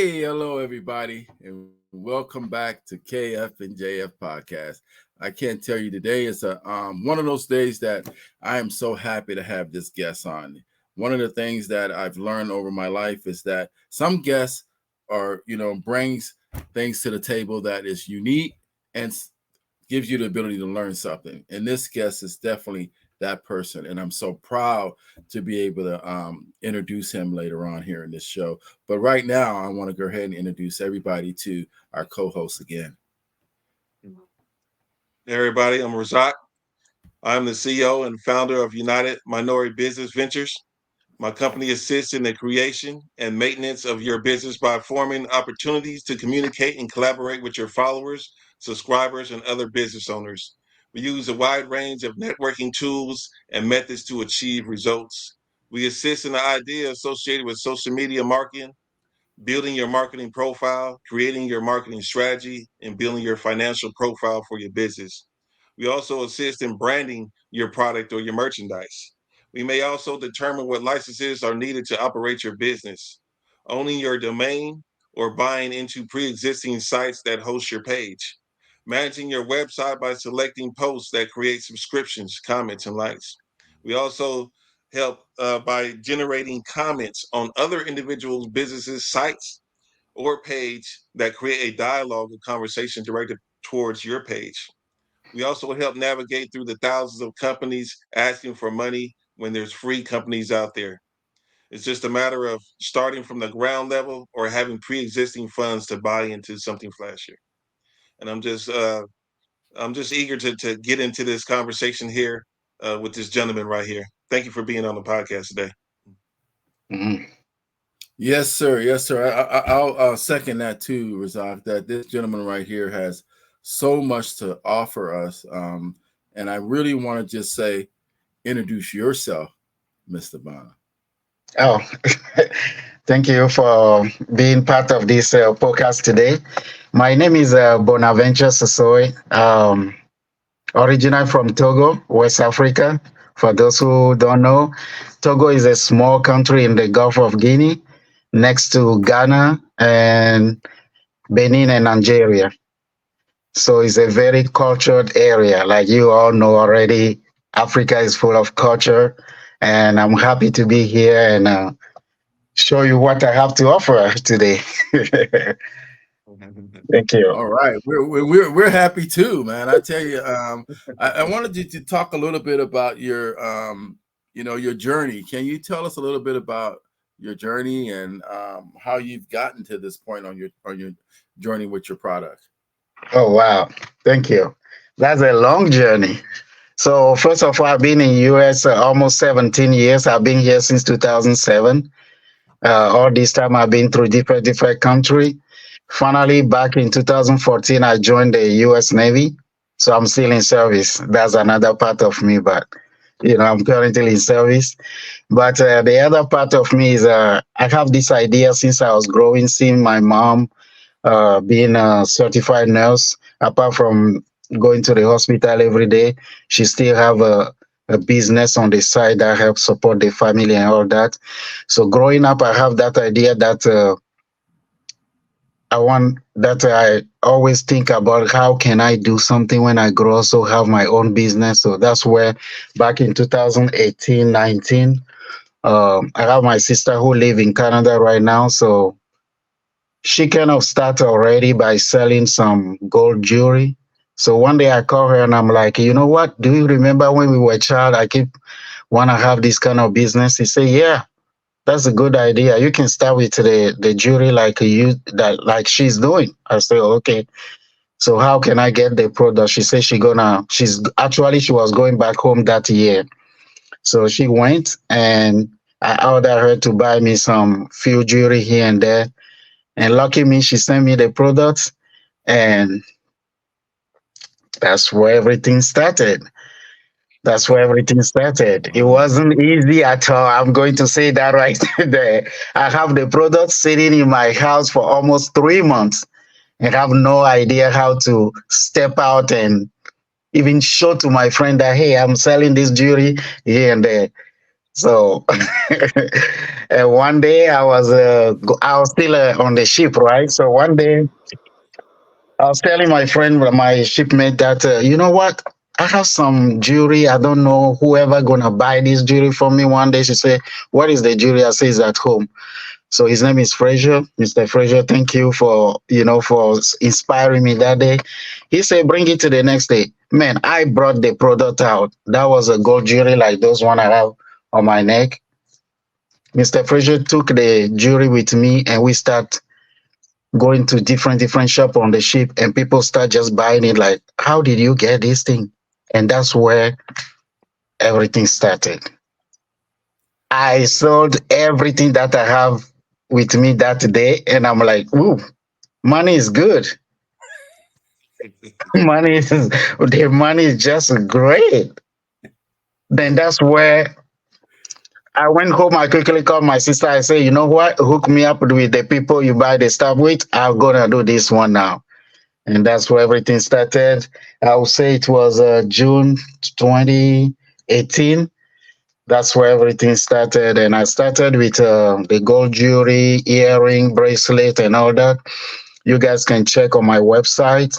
Hello everybody, and welcome back to KF&JF podcast. I can't tell you today is one of those days that I am so happy to have this guest on. One of the things that I've learned over my life is that some guests are, brings things to the table that is unique and gives you the ability to learn something. And this guest is definitely that person, and I'm so proud to be able to introduce him later on here in this show. But right now, I want to go ahead and introduce everybody to our co-host again. Hey everybody, I'm Razak. I'm the CEO and founder of United Minority Business Ventures. My company assists in the creation and maintenance of your business by forming opportunities to communicate and collaborate with your followers, subscribers, and other business owners. We use a wide range of networking tools and methods to achieve results. We assist in the idea associated with social media marketing, building your marketing profile, creating your marketing strategy, and building your financial profile for your business. We also assist in branding your product or your merchandise. We may also determine what licenses are needed to operate your business, owning your domain, or buying into pre-existing sites that host your page, managing your website by selecting posts that create subscriptions, comments, and likes. We also help by generating comments on other individuals' businesses, sites, or page that create a dialogue or conversation directed towards your page. We also help navigate through the thousands of companies asking for money when there's free companies out there. It's just a matter of starting from the ground level or having pre-existing funds to buy into something flashier. And I'm just eager to get into this conversation here with this gentleman right here. Thank you for being on the podcast today. Mm-hmm. Yes, sir. Yes, sir. I'll second that too, Razak, that this gentleman right here has so much to offer us. And I really want to just say, introduce yourself, Mr. Bona. Oh, thank you for being part of this podcast today. My name is Bonaventure CEO, originally from Togo, West Africa. For those who don't know, Togo is a small country in the Gulf of Guinea, next to Ghana and Benin and Nigeria. So it's a very cultured area. Like you all know already, Africa is full of culture. And I'm happy to be here and show you what I have to offer today. Thank you. All right, we're happy too, man. I tell you, I wanted you to talk a little bit about your your journey. Can you tell us a little bit about your journey and how you've gotten to this point on your journey with your product? Oh wow, thank you. That's a long journey. So first of all, I've been in US almost 17 years. I've been here since 2007. All this time I've been through different country. Finally, back in 2014, I joined the US Navy. So I'm still in service. That's another part of me, but I'm currently in service. But the other part of me is I have this idea since I was growing, seeing my mom being a certified nurse. Apart from going to the hospital every day, she still have a business on the side that helps support the family and all that. So growing up, I have that idea that I always think about how can I do something when I grow, so have my own business. So that's where back in 2018, 19, I have my sister who live in Canada right now. So she kind of started already by selling some gold jewelry. So one day I call her and I'm like, you know what? Do you remember when we were a child? I keep want to have this kind of business. He said, yeah, that's a good idea. You can start with the jewelry like she's doing. I say, okay. So how can I get the product? She said she was going back home that year. So she went and I ordered her to buy me some few jewelry here and there. And lucky me, she sent me the products, and that's where everything started. That's where everything started. It wasn't easy at all. I'm going to say that right there. I have the products sitting in my house for almost 3 months and have no idea how to step out and even show to my friend that, hey, I'm selling this jewelry here and there. So, and one day I was still on the ship, right? So one day I was telling my friend, my shipmate, that you know what? I have some jewelry. I don't know whoever gonna buy this jewelry for me. One day she said, "What is the jewelry?" I say, "It's at home." So his name is Frazier, Mr. Frazier. Thank you for inspiring me that day. He said, "Bring it to the next day." Man, I brought the product out. That was a gold jewelry like those one I have on my neck. Mr. Frazier took the jewelry with me, and we start going to different shop on the ship, and people start just buying it. Like, how did you get this thing? And that's where everything started. I sold everything that I have with me that day, and I'm like, ooh, money is good. The money is just great. Then that's where I went home. I quickly called my sister. I say, you know what? Hook me up with the people you buy the stuff with. I'm gonna do this one now. And that's where everything started. I would say it was June 2018. That's where everything started. And I started with the gold jewelry, earring, bracelet, and all that. You guys can check on my website.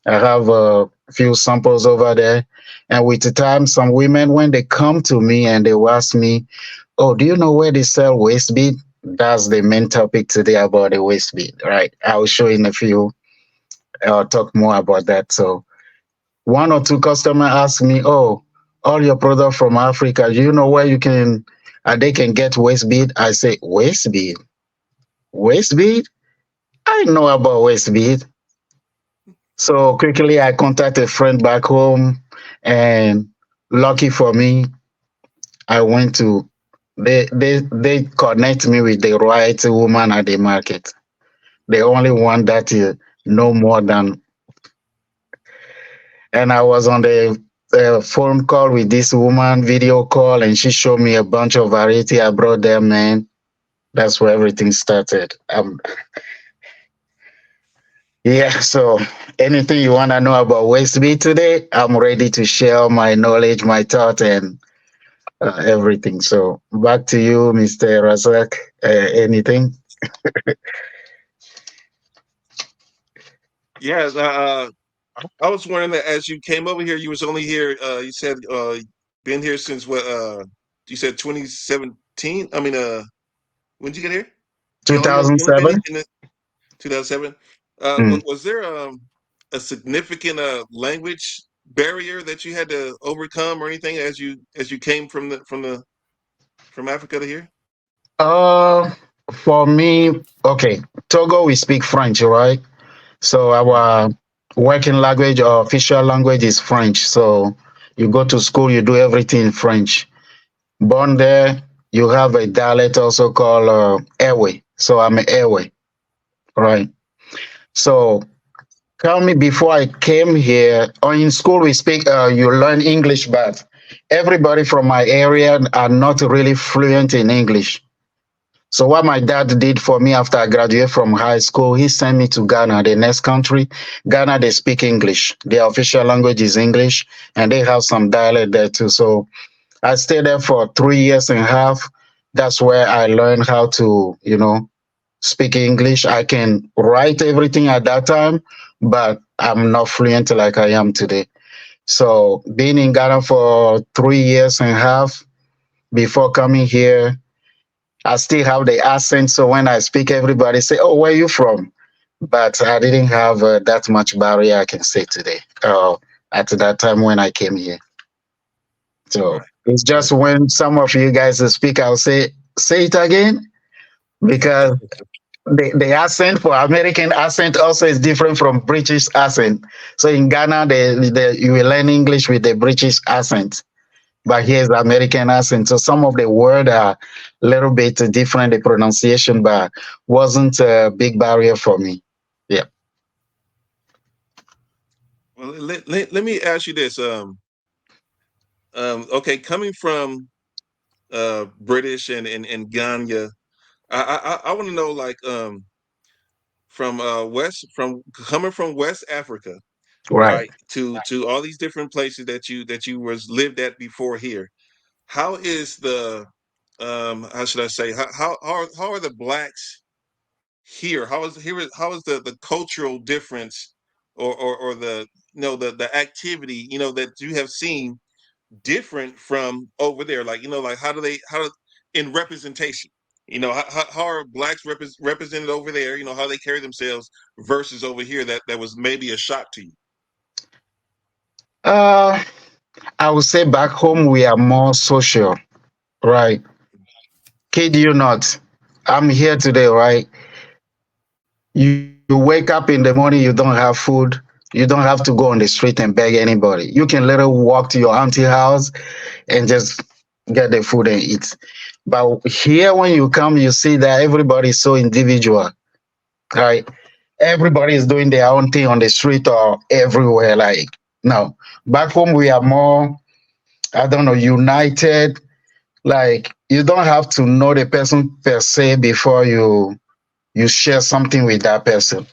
I have a few samples over there. And with the time, some women, when they come to me and they will ask me, "Oh, do you know where they sell waist bead?" That's the main topic today about the waist bead, right? I'll show in a few. I'll talk more about that. So one or two customers ask me, "Oh, all your product from Africa, do you know where you can they can get waist bead?" I say, "Waist bead? Waist bead? I know about waist bead." So quickly I contact a friend back home, and lucky for me, I went to they connect me with the right woman at the market. The only one that know more than. And I was on the phone call with this woman, video call, and she showed me a bunch of variety I brought there, man. That's where everything started. Yeah, so anything you want to know about waist bead today, I'm ready to share my knowledge, my thought, and everything. So back to you, Mr. Razak. Anything? Yes, I was wondering that as you came over here, you was only here. You said been here since what? You said 2017. I mean, when did you get here? You only been 2007? in the 2007. Mm. Was there a significant language barrier that you had to overcome or anything as you came from Africa to here? Uh, for me, okay, Togo, we speak French, right? So our working language or official language is French. So you go to school, you do everything in French. Born there, you have a dialect also called Ewe. So I'm an Ewe, right? So tell me, before I came here, or in school we speak, you learn English, but everybody from my area are not really fluent in English. So what my dad did for me after I graduated from high school, he sent me to Ghana, the next country. Ghana, they speak English. Their official language is English, and they have some dialect there too. So I stayed there for 3 years and a half. That's where I learned how to, speak English. I can write everything at that time, but I'm not fluent like I am today. So being in Ghana for 3 years and a half before coming here, I still have the accent. So when I speak, everybody say, "Oh, where are you from?" But I didn't have that much barrier I can say today. At that time when I came here. So Right. it's just Right. when some of you guys speak, I'll say it again, because the accent for American accent also is different from British accent. So in Ghana, you will learn English with the British accent, but here's the American accent. So some of the word are a little bit different, the pronunciation, but wasn't a big barrier for me. Yeah. Well, let me ask you this. Okay, coming from British and Ghana, I want to know like from coming from West Africa, Right. right, to all these different places that you was lived at before here. How is how should I say, how are the blacks here? How is the cultural difference, or the, the activity, that you have seen different from over there? Like, like how in representation, how are blacks represented over there? How they carry themselves versus over here, that was maybe a shock to you. Uh, I would say back home we are more social, right? Kid you not, I'm here today, right? You wake up in the morning, you don't have food. You don't have to go on the street and beg anybody. You can literally walk to your auntie house and just get the food and eat. But here, when you come, you see that everybody is so individual, right? Everybody is doing their own thing on the street or everywhere. Like, no, back home, we are more, I don't know, united. Like, you don't have to know the person per se before you share something with that person.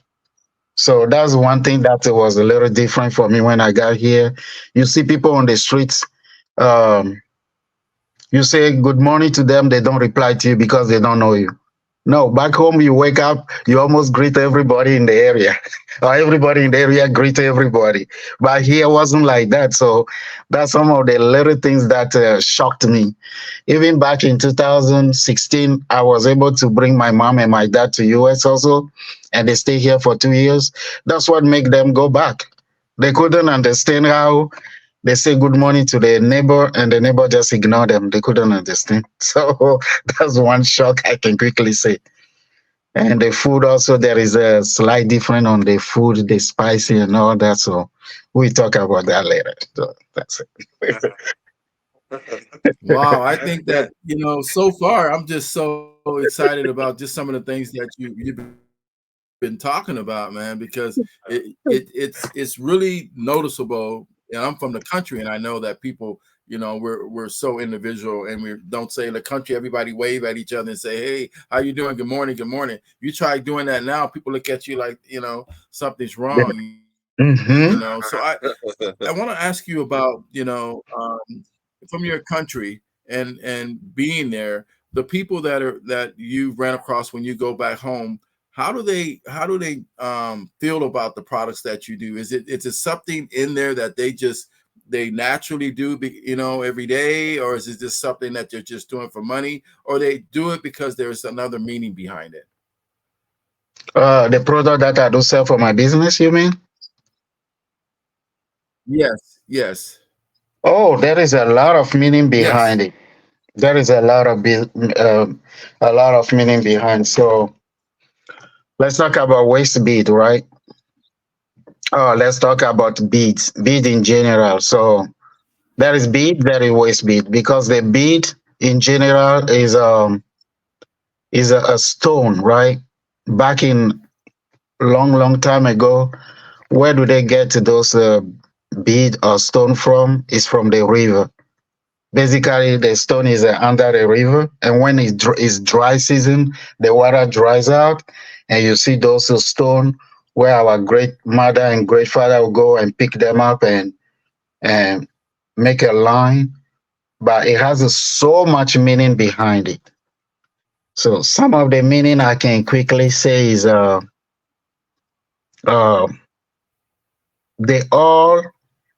So that's one thing that was a little different for me when I got here. You see people on the streets, um, you say good morning to them, they don't reply to you because they don't know you. No, back home you wake up, you almost greet everybody in the area, or everybody in the area greet everybody. But here wasn't like that. So that's some of the little things that shocked me. Even back in 2016, I was able to bring my mom and my dad to US also, and they stay here for 2 years. That's what made them go back. They couldn't understand how they say good morning to the neighbor and the neighbor just ignore them. They couldn't understand. So that's one shock I can quickly say. And the food also, there is a slight difference on the food, the spicy and all that. So we talk about that later. So that's it. Wow, I think Yeah. that, so far I'm just so excited about just some of the things that you've been talking about, man, because it's really noticeable. And I'm from the country, and I know that people, we're so individual, and we don't say in the country everybody wave at each other and say, "Hey, how you doing? Good morning, good morning." You try doing that now, people look at you like, something's wrong. So Hmm. I want to ask you about, from your country and being there, the people that you ran across when you go back home, how do they feel about the products that you do? Is it something in there that they naturally do, every day, or is it just something that they're just doing for money, or they do it because there's another meaning behind it? The product that I do sell for my business, you mean? Yes, yes, Oh, there is a lot of meaning yes. behind it. There is a lot of meaning behind. So let's talk about waist bead, right? Oh, let's talk about beads, bead in general. So there is bead, there is waist bead, because the bead in general is a stone, right? Back in long time ago, where do they get those bead or stone from? It's from the river. Basically, the stone is under the river, and when it's dry season, the water dries out, and you see those stone where our great mother and great father will go and pick them up and make a line. But it has so much meaning behind it. So some of the meaning I can quickly say is uh, they all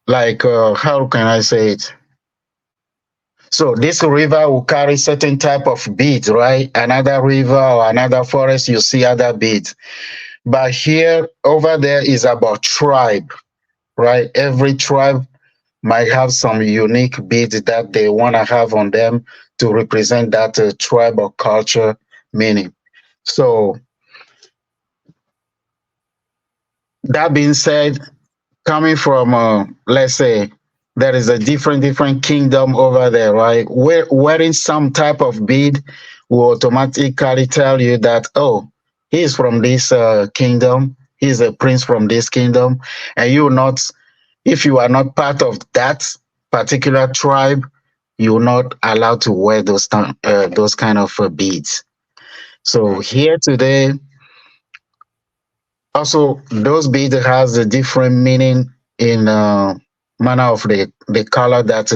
like how can I say it? So this river will carry certain type of beads, right? Another river or another forest, you see other beads. But here, over there is about tribe, right? Every tribe might have some unique beads that they want to have on them to represent that tribe or culture meaning. So that being said, coming from let's say there is a different kingdom over there, right? Where wearing some type of bead will automatically tell you that, oh, he's from this kingdom, he's a prince from this kingdom, and you will not, if you are not part of that particular tribe, you're not allowed to wear those kind of beads. So Right. here today, also those beads has a different meaning in manner of the color that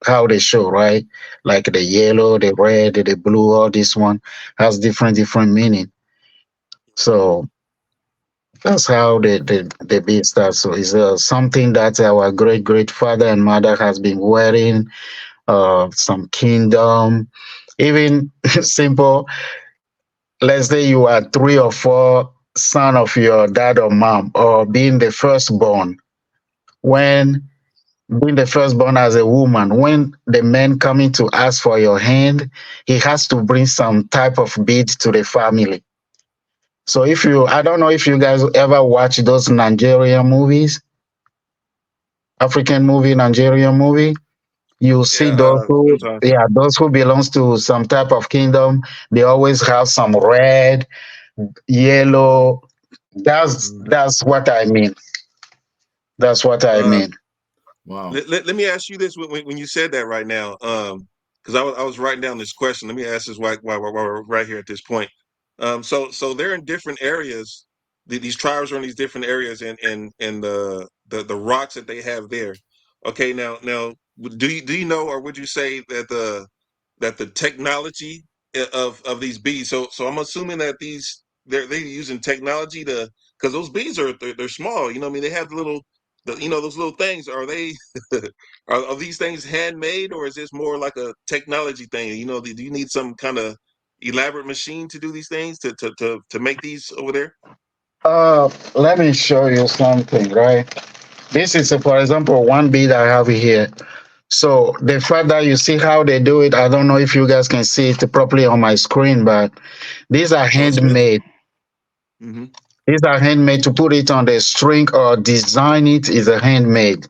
how they show, right? Like the yellow, the red, the blue, all this one has different meaning. So that's how the bead starts. So it's something that our great father and mother has been wearing. Some kingdom, even simple. Let's say you are three or four son of your dad or mom, or being the firstborn. When being the firstborn as a woman, when the man coming to ask for your hand, he has to bring some type of bead to the family. So if you, I don't know if you guys ever watch those Nigerian movies, African movie, Nigerian movie, you see Yeah, those who, sometimes. yeah, those who belongs to some type of kingdom, they always have some red, yellow. That's what I mean. That's what I Uh, mean. Wow. let me ask you this when you said that right now, because I was writing down this question. Let me ask this while we're right here at this point. So they're in different areas. These tribes are in these different areas, and the rocks that they have there. Okay, now, do you know, or would you say that the technology of these bees? So I'm assuming that they're using technology to, because those bees they're small. You know, what I mean, they have those little things. Are they are these things handmade, or is this more like a technology thing? You know, do you need some kind of elaborate machine to do these things to make these over there? Let me show you something, right? This is, for example, one bead I have here. So the fact that you see how they do it, I don't know if you guys can see it properly on my screen, but these are Oh, it's good. handmade. Mm-hmm. These are handmade. To put it on the string or design it is a handmade,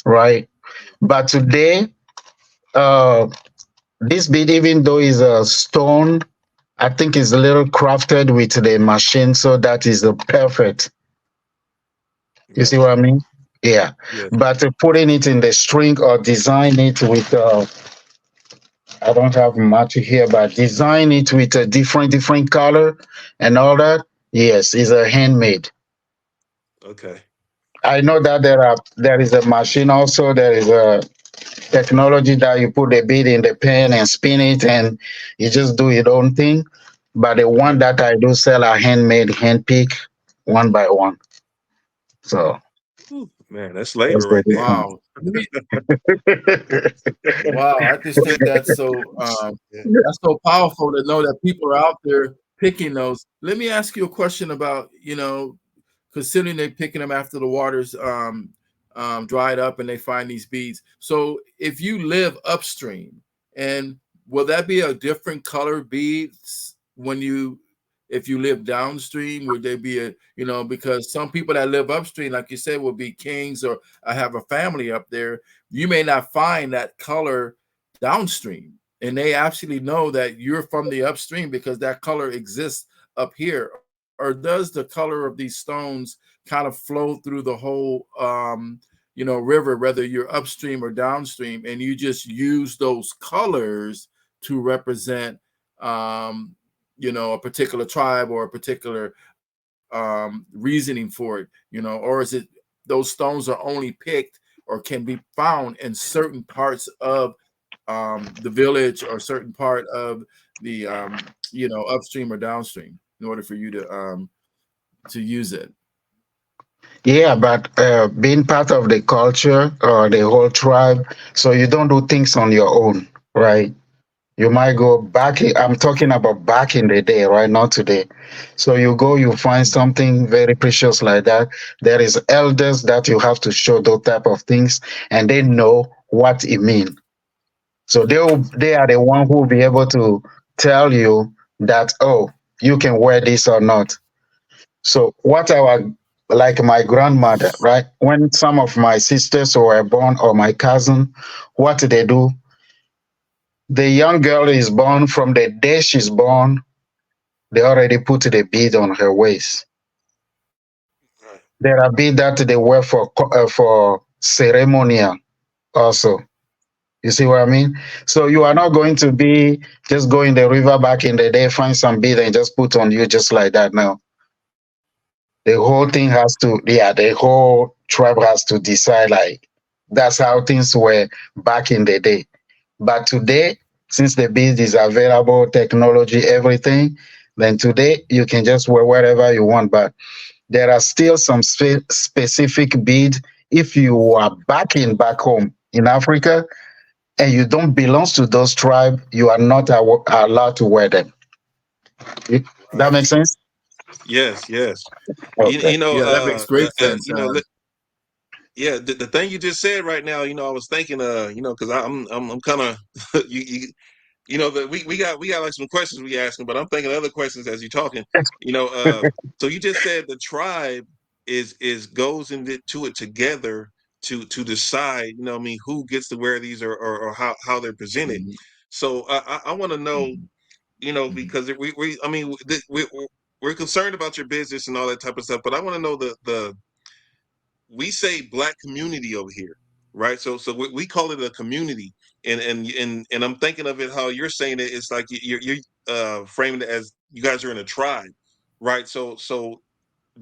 right? But today, uh, this bead, even though is a stone, I think is a little crafted with the machine, so that is perfect. You see Gotcha. what I mean? Yeah. Yes. But putting it in the string or design it with, I don't have much here, but design it with a different color and all that. Yes, is a handmade. Okay. I know that there is a machine also. There is a technology that you put the bead in the pen and spin it, and you just do your own thing. But the one Right. that I do sell are handmade, hand pick, one by one. So Whew, man, that's that's labor the right there. Wow. difference. Wow. I just think Yeah. that's so powerful to know that people are out there picking those. Let me ask you a question about, considering they're picking them after the water's dried up and they find these beads. So if you live upstream, and will that be a different color beads when if you live downstream? Would there be because some people that live upstream, like you said, will be kings, or I have a family up there. You may not find that color downstream, and they actually know that you're from the upstream because that color exists up here. Or does the color of these stones kind of flow through the whole river, whether you're upstream or downstream, and you just use those colors to represent a particular tribe or a particular reasoning for it, or is it those stones are only picked or can be found in certain parts of the village or certain part of the upstream or downstream in order for you to use it. Yeah, but being part of the culture or the whole tribe, so you don't do things on your own, right? You might go back. I'm talking about back in the day, right? Not today. So you go, you find something very precious like that. There is elders that you have to show those type of things, and they know what it means. So they are the one who will be able to tell you that, oh, you can wear this or not. So what our, like my grandmother, right? When some of my sisters were born or my cousin, what they do, the young girl is born, from the day she's born, they already put the bead on her waist. Right. There are beads that they wear for ceremonial also. You see what I mean? So you are not going to be just go in the river back in the day, find some bead and just put on you just like that. No, the whole thing has to, yeah, the whole tribe has to decide like, That's how things were back in the day. But today, since the bead is available, technology, everything, then today you can just wear whatever you want. But there are still some specific bead. If you are back home in Africa and you don't belong to those tribe, you are not allowed to wear them. That Right. makes sense. Yes, yes. Okay. Yeah, that makes great sense. Yeah, the thing you just said right now, I was thinking, because I'm kind of that we got like some questions we asking, but I'm thinking other questions as you're talking. You know, uh, so you just said the tribe is goes into it together to decide, what I mean, who gets to wear these or how they're presented. Mhm, So I want to know, mhm, mhm, because we I mean we're concerned about your business and all that type of stuff, but I want to know the we say black community over here, right? So we call it a community, and I'm thinking of it how you're saying it. It's like you're framing it as you guys are in a tribe, right? So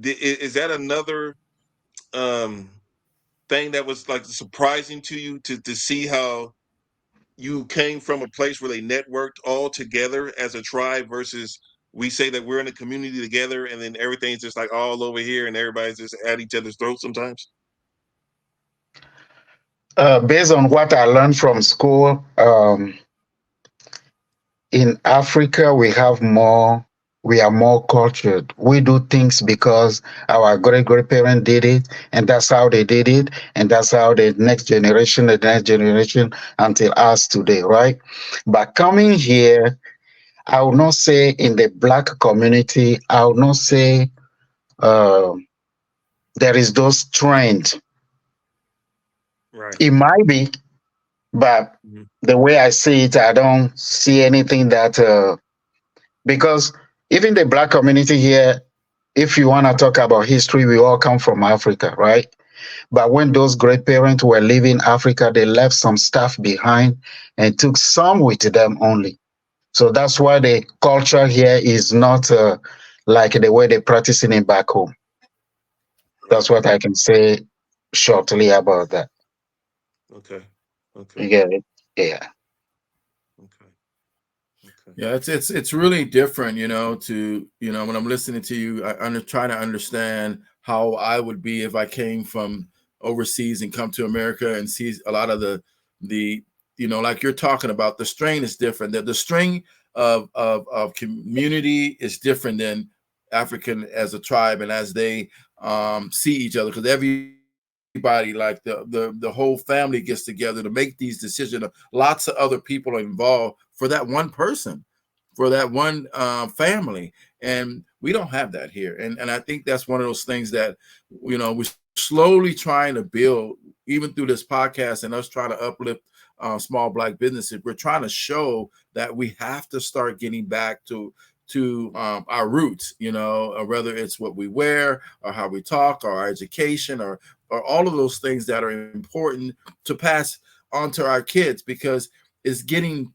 is that another um thing that was like surprising to you to see how you came from a place where they networked all together as a tribe versus we say that we're in a community together and then everything's just like all over here and everybody's just at each other's throats sometimes? Based on what I learned from school, in Africa, we are more cultured. We do things because our great grandparents did it, and that's how they did it, and that's how the next generation until us today, right? But coming here, I would not say in the black community, I would not say uh, there is those trend. Right. It might be, but Mhm. the way I see it, I don't see anything that because even the black community here, if you want to talk about history, we all come from Africa, right? But when those great parents were leaving Africa, they left some stuff behind and took some with them only. So that's why the culture here is not like the way they practice it back home. That's Right. what I can say shortly about that. Okay. Okay. You get it? Yeah. Okay. Okay. Yeah, it's really different, to when I'm listening to you, I'm trying to understand how I would be if I came from overseas and come to America and see a lot of the like you're talking about. The strain is different. The string of community is different than African as a tribe and as they see each other, because everybody, like the whole family, gets together to make these decisions. Lots of other people are involved for that one person, for that one family, and we don't have that here. And I think that's one of those things that we're slowly trying to build, even through this podcast and us trying to uplift small black businesses. We're trying to show that we have to start getting back to our roots, whether it's what we wear or how we talk or our education or all of those things that are important to pass on to our kids, because it's getting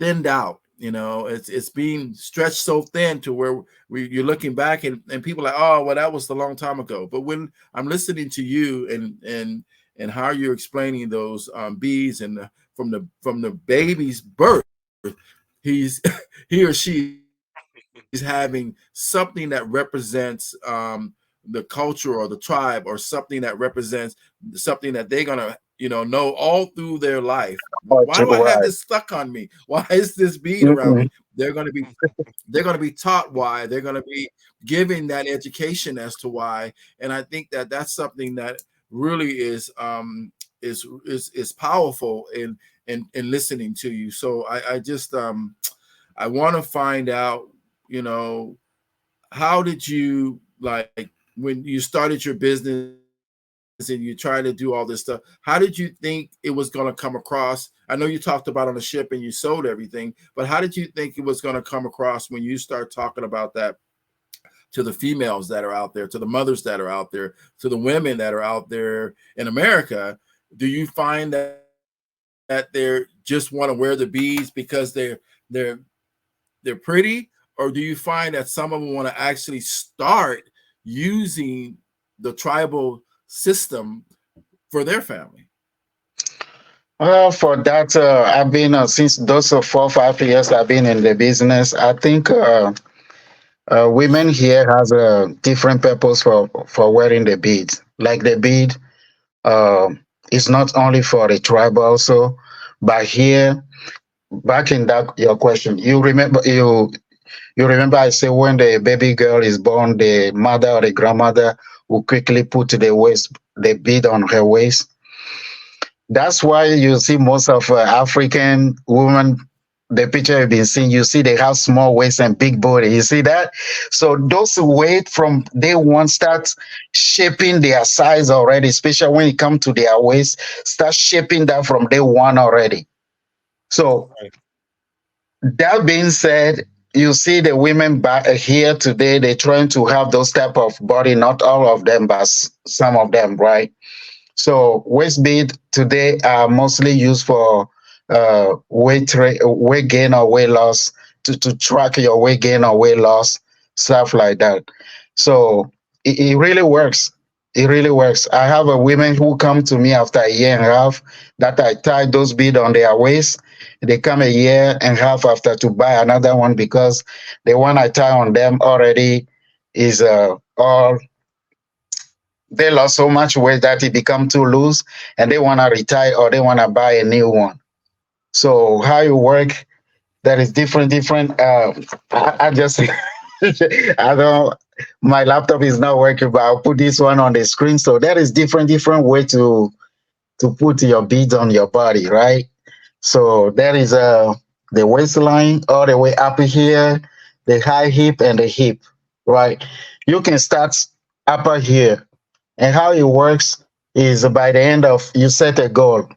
thinned out. It's being stretched so thin to where you're looking back and people are like, oh, well, that was a long time ago. But when I'm listening to you and how you're explaining those bees and from the baby's birth, he's he or she is having something that represents the culture or the tribe, or something that represents something that they're gonna know all through their life. Why do I have this Right. stuck on me? Why is this bead around me? Mm-mm. They're going to be taught why. They're going to be given that education as to why. And I think that that's something that really is powerful in listening to you. So I just I want to find out, you know how did you, like, when you started your business and you try to do all this stuff, how did you think it was going to come across? I know you talked about on the ship and you sold everything, but how did you think it was going to come across when you start talking about that to the females that are out there, to the mothers that are out there, to the women that are out there in America? Do you find that they just want to wear the beads because they're pretty, or do you find that some of them want to actually start using the tribal system for their family? Well, for that, I've been since those 4 or 5 years I've been in the business. I think women here has a different purpose for wearing the beads. Like the bead, uh, is not only for the tribe also, but here, back in that your question, you remember I say when the baby girl is born, the mother or the grandmother will quickly put the bead on her waist. That's why you see most of African women, the picture you've been seeing, you see they have small waist and big body. You see that? So those weight from day one starts shaping their size already, especially when it comes to their waist, start shaping that from day one already. So Right. that being said, you see the women back here today, they're trying to have those type of body, not all of them, but some of them, right? So waist bead today are mostly used for weight gain or weight loss, to track your weight gain or weight loss, stuff like that. So it really works. It really works. I have a women who come to me after a year and a half that I tie those bead on their waist. They come a year and a half after to buy another one because the one I tie on them already is all, they lost so much weight that it become too loose and they want to retire or they want to buy a new one. So how you work, that is different. I just I don't, my laptop is not working, but I'll put this one on the screen. So that is different way to put your beads on your body, right? So that is the waistline all the way up here, the high hip and the hip, right? You can start upper here, and how it works is by the end of you set a goal.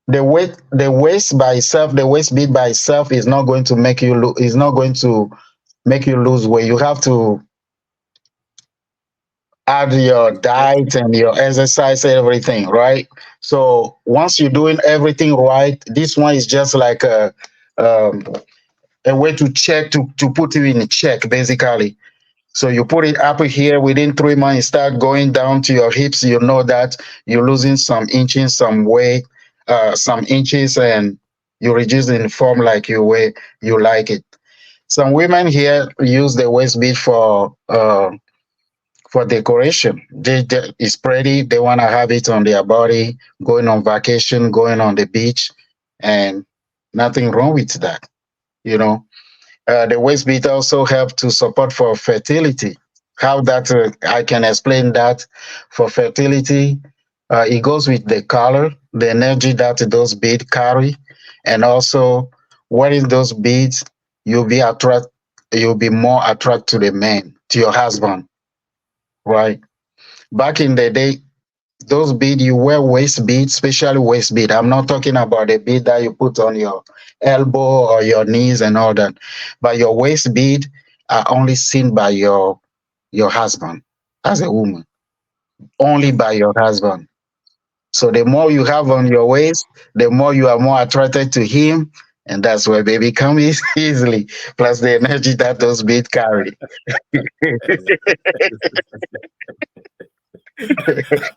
The waist by itself, the waist bead by itself is not going to make you is not going to make you lose weight. You have to add your diet and your exercise and everything, right? So once you're doing everything right, this one is just like um, a way to check to put you in check, basically. So you put it up here within 3 months, you start going down to your hips. You know that you're losing some inches, some weight, some inches, and you reduce in form like you like it. Some women here use the waist bead for decoration. It's pretty. They want to have it on their body, going on vacation, going on the beach, and nothing wrong with that. You know, the waist bead also help to support for fertility. How that I can explain that for fertility, it goes with the color, the energy that those beads carry, and also wearing those beads, you'll be attract, you'll be more attract to the man, to your husband, right? Back in the day, those bead you wear waist bead, especially waist bead. I'm not talking about the bead that you put on your elbow or your knees and all that, but your waist bead are only seen by your husband as a woman, only by your husband. So the more you have on your waist, the more you are more attracted to him, and that's where baby comes easily. Plus the energy that those beads carry. Yeah.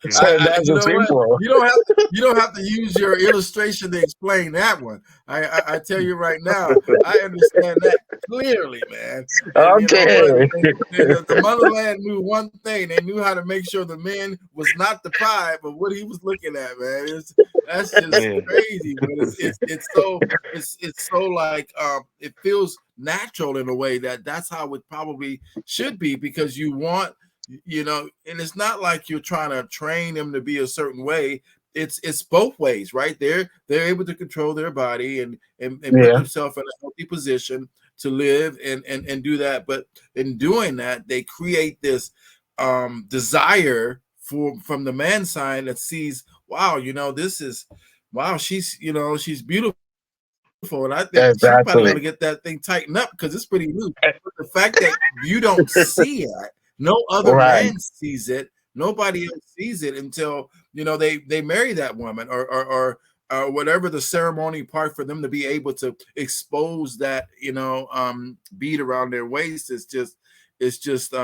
So that's You a know what? simple. You don't have to use your illustration to explain that one. I tell you right now, I understand that clearly, man. And you know what? Okay. The motherland knew one thing. They knew how to make sure the man was not deprived of what he was looking at, man. That's just Yeah. crazy, but it's so like it feels natural in a way that's how it probably should be because you want, you know, and it's not like you're trying to train them to be a certain way. It's both ways, right? They're able to control their body and put Yeah, themselves in a healthy position to live and do that. But in doing that, they create this desire from the man side that sees, wow, you know, this is, wow, she's, you know, she's beautiful, and I think she's probably going exactly. to get that thing tightened up because it's pretty loose. But the fact that you don't see it, no other Right. man sees it, nobody else sees it until, you know, they marry that woman or whatever the ceremony part for them to be able to expose that, you know, bead around their waist is just, it's just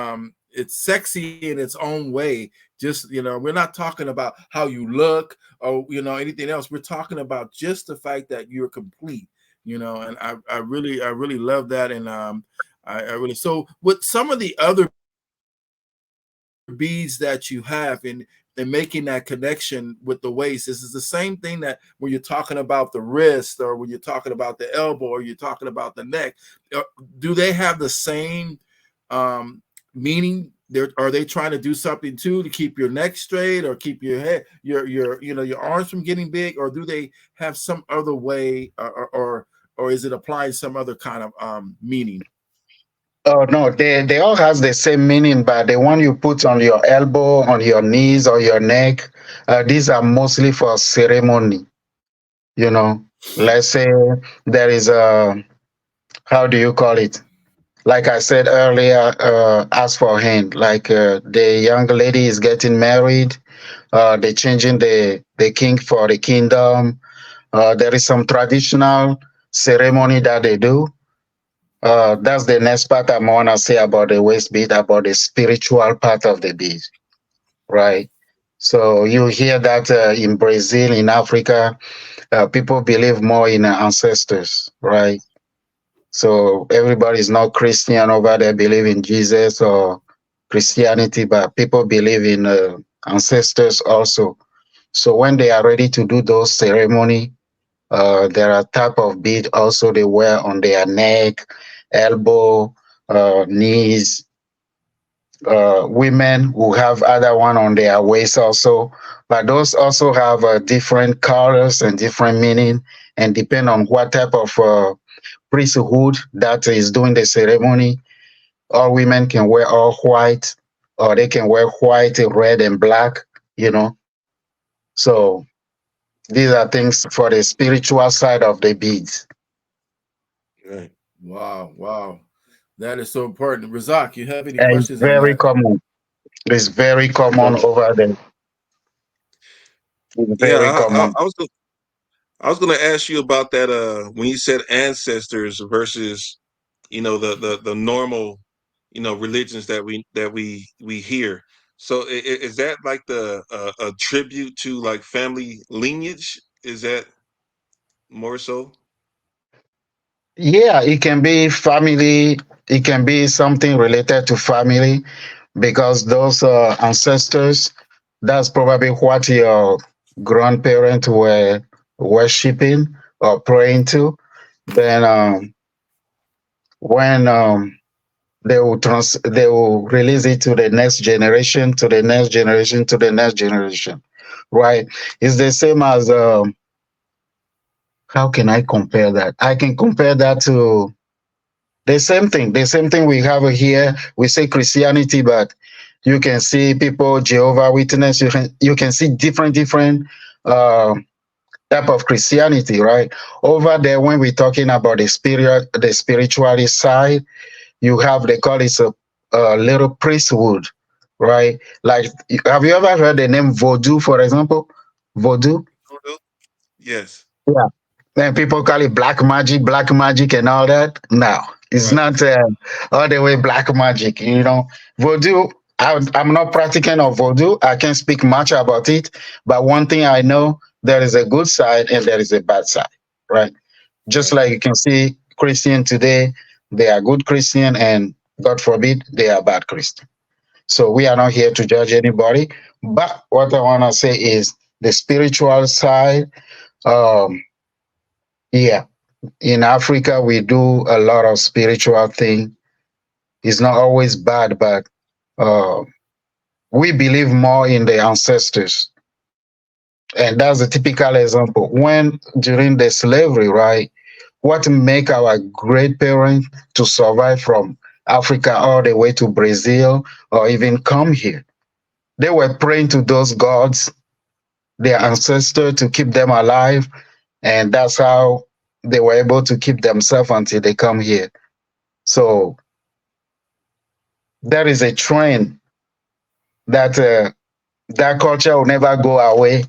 it's sexy in its own way. Just, we're not talking about how you look or anything else. We're talking about just the fact that you're complete. And I really love that. And I really, so with some of the other beads that you have in making that connection with the waist, this is the same thing that when you're talking about the wrist, or when you're talking about the elbow, or you're talking about the neck. Do they have the same meaning? Are they trying to do something too to keep your neck straight, or keep your head, your arms from getting big, or do they have some other way, or is it applying some other kind of meaning? Oh no, they all has the same meaning, but the one you put on your elbow, on your knees, or your neck, these are mostly for ceremony. You know, let's say there is a, how do you call it? Like I said earlier, ask for hand. Like the young lady is getting married, they changing the king for the kingdom. There is some traditional ceremony that they do. That's the next part I want to say about the waist bead, about the spiritual part of the bead, right? So you hear that in Brazil, in Africa, people believe more in ancestors, right? So everybody's not Christian over there, believe in Jesus or Christianity, but people believe in ancestors also. So when they are ready to do those ceremony, there are type of bead also they wear on their neck, elbow, knees. Women who have other one on their waist also, but those also have different colors and different meaning, and depend on what type of priesthood that is doing the ceremony. All women can wear all white, or they can wear white, red, and black. You know, so these are things for the spiritual side of the beads. Right. Wow, wow. That is so important. Razak, you have any And it's questions on very that? common. It's very common So over there. It's yeah, very I, I, common. I was I was going to ask you about that. When you said ancestors versus, the normal, religions that we hear. So is that like the a tribute to like family lineage? Is that more so? Yeah, it can be family. It can be something related to family, because those ancestors, that's probably what your grandparents were worshiping or praying to. Then when they will release it to the next generation, to the next generation, to the next generation, right? It's the same as how can I compare that? I can compare that to the same thing we have here. We say Christianity, but you can see people, Jehovah Witness. You can see different uh, type of Christianity, right? Over there, when we're talking about the spirituality side, you have, they call it a little priesthood, right? Like, have you ever heard the name Vodou, for example? Vodou. Photo? Yes. Yeah. Then people call it black magic and all that. No, it's Right. not all the way black magic. Voodoo. I'm not practicing of voodoo. I can't speak much about it. But one thing I know, there is a good side and there is a bad side, right? Just Right. like you can see Christian today, they are good Christian, and God forbid they are bad Christian. So we are not here to judge anybody. But what I want to say is the spiritual side. Um, yeah, in Africa, we do a lot of spiritual thing. It's not always bad, but uh, we believe more in the ancestors. And that's a typical example. When during the slavery, right, what make our great parents to survive from Africa all the way to Brazil or even come here? They were praying to those gods, their ancestors, to keep them alive. And that's how they were able to keep themselves until they come here. So there is a trend that that culture will never go away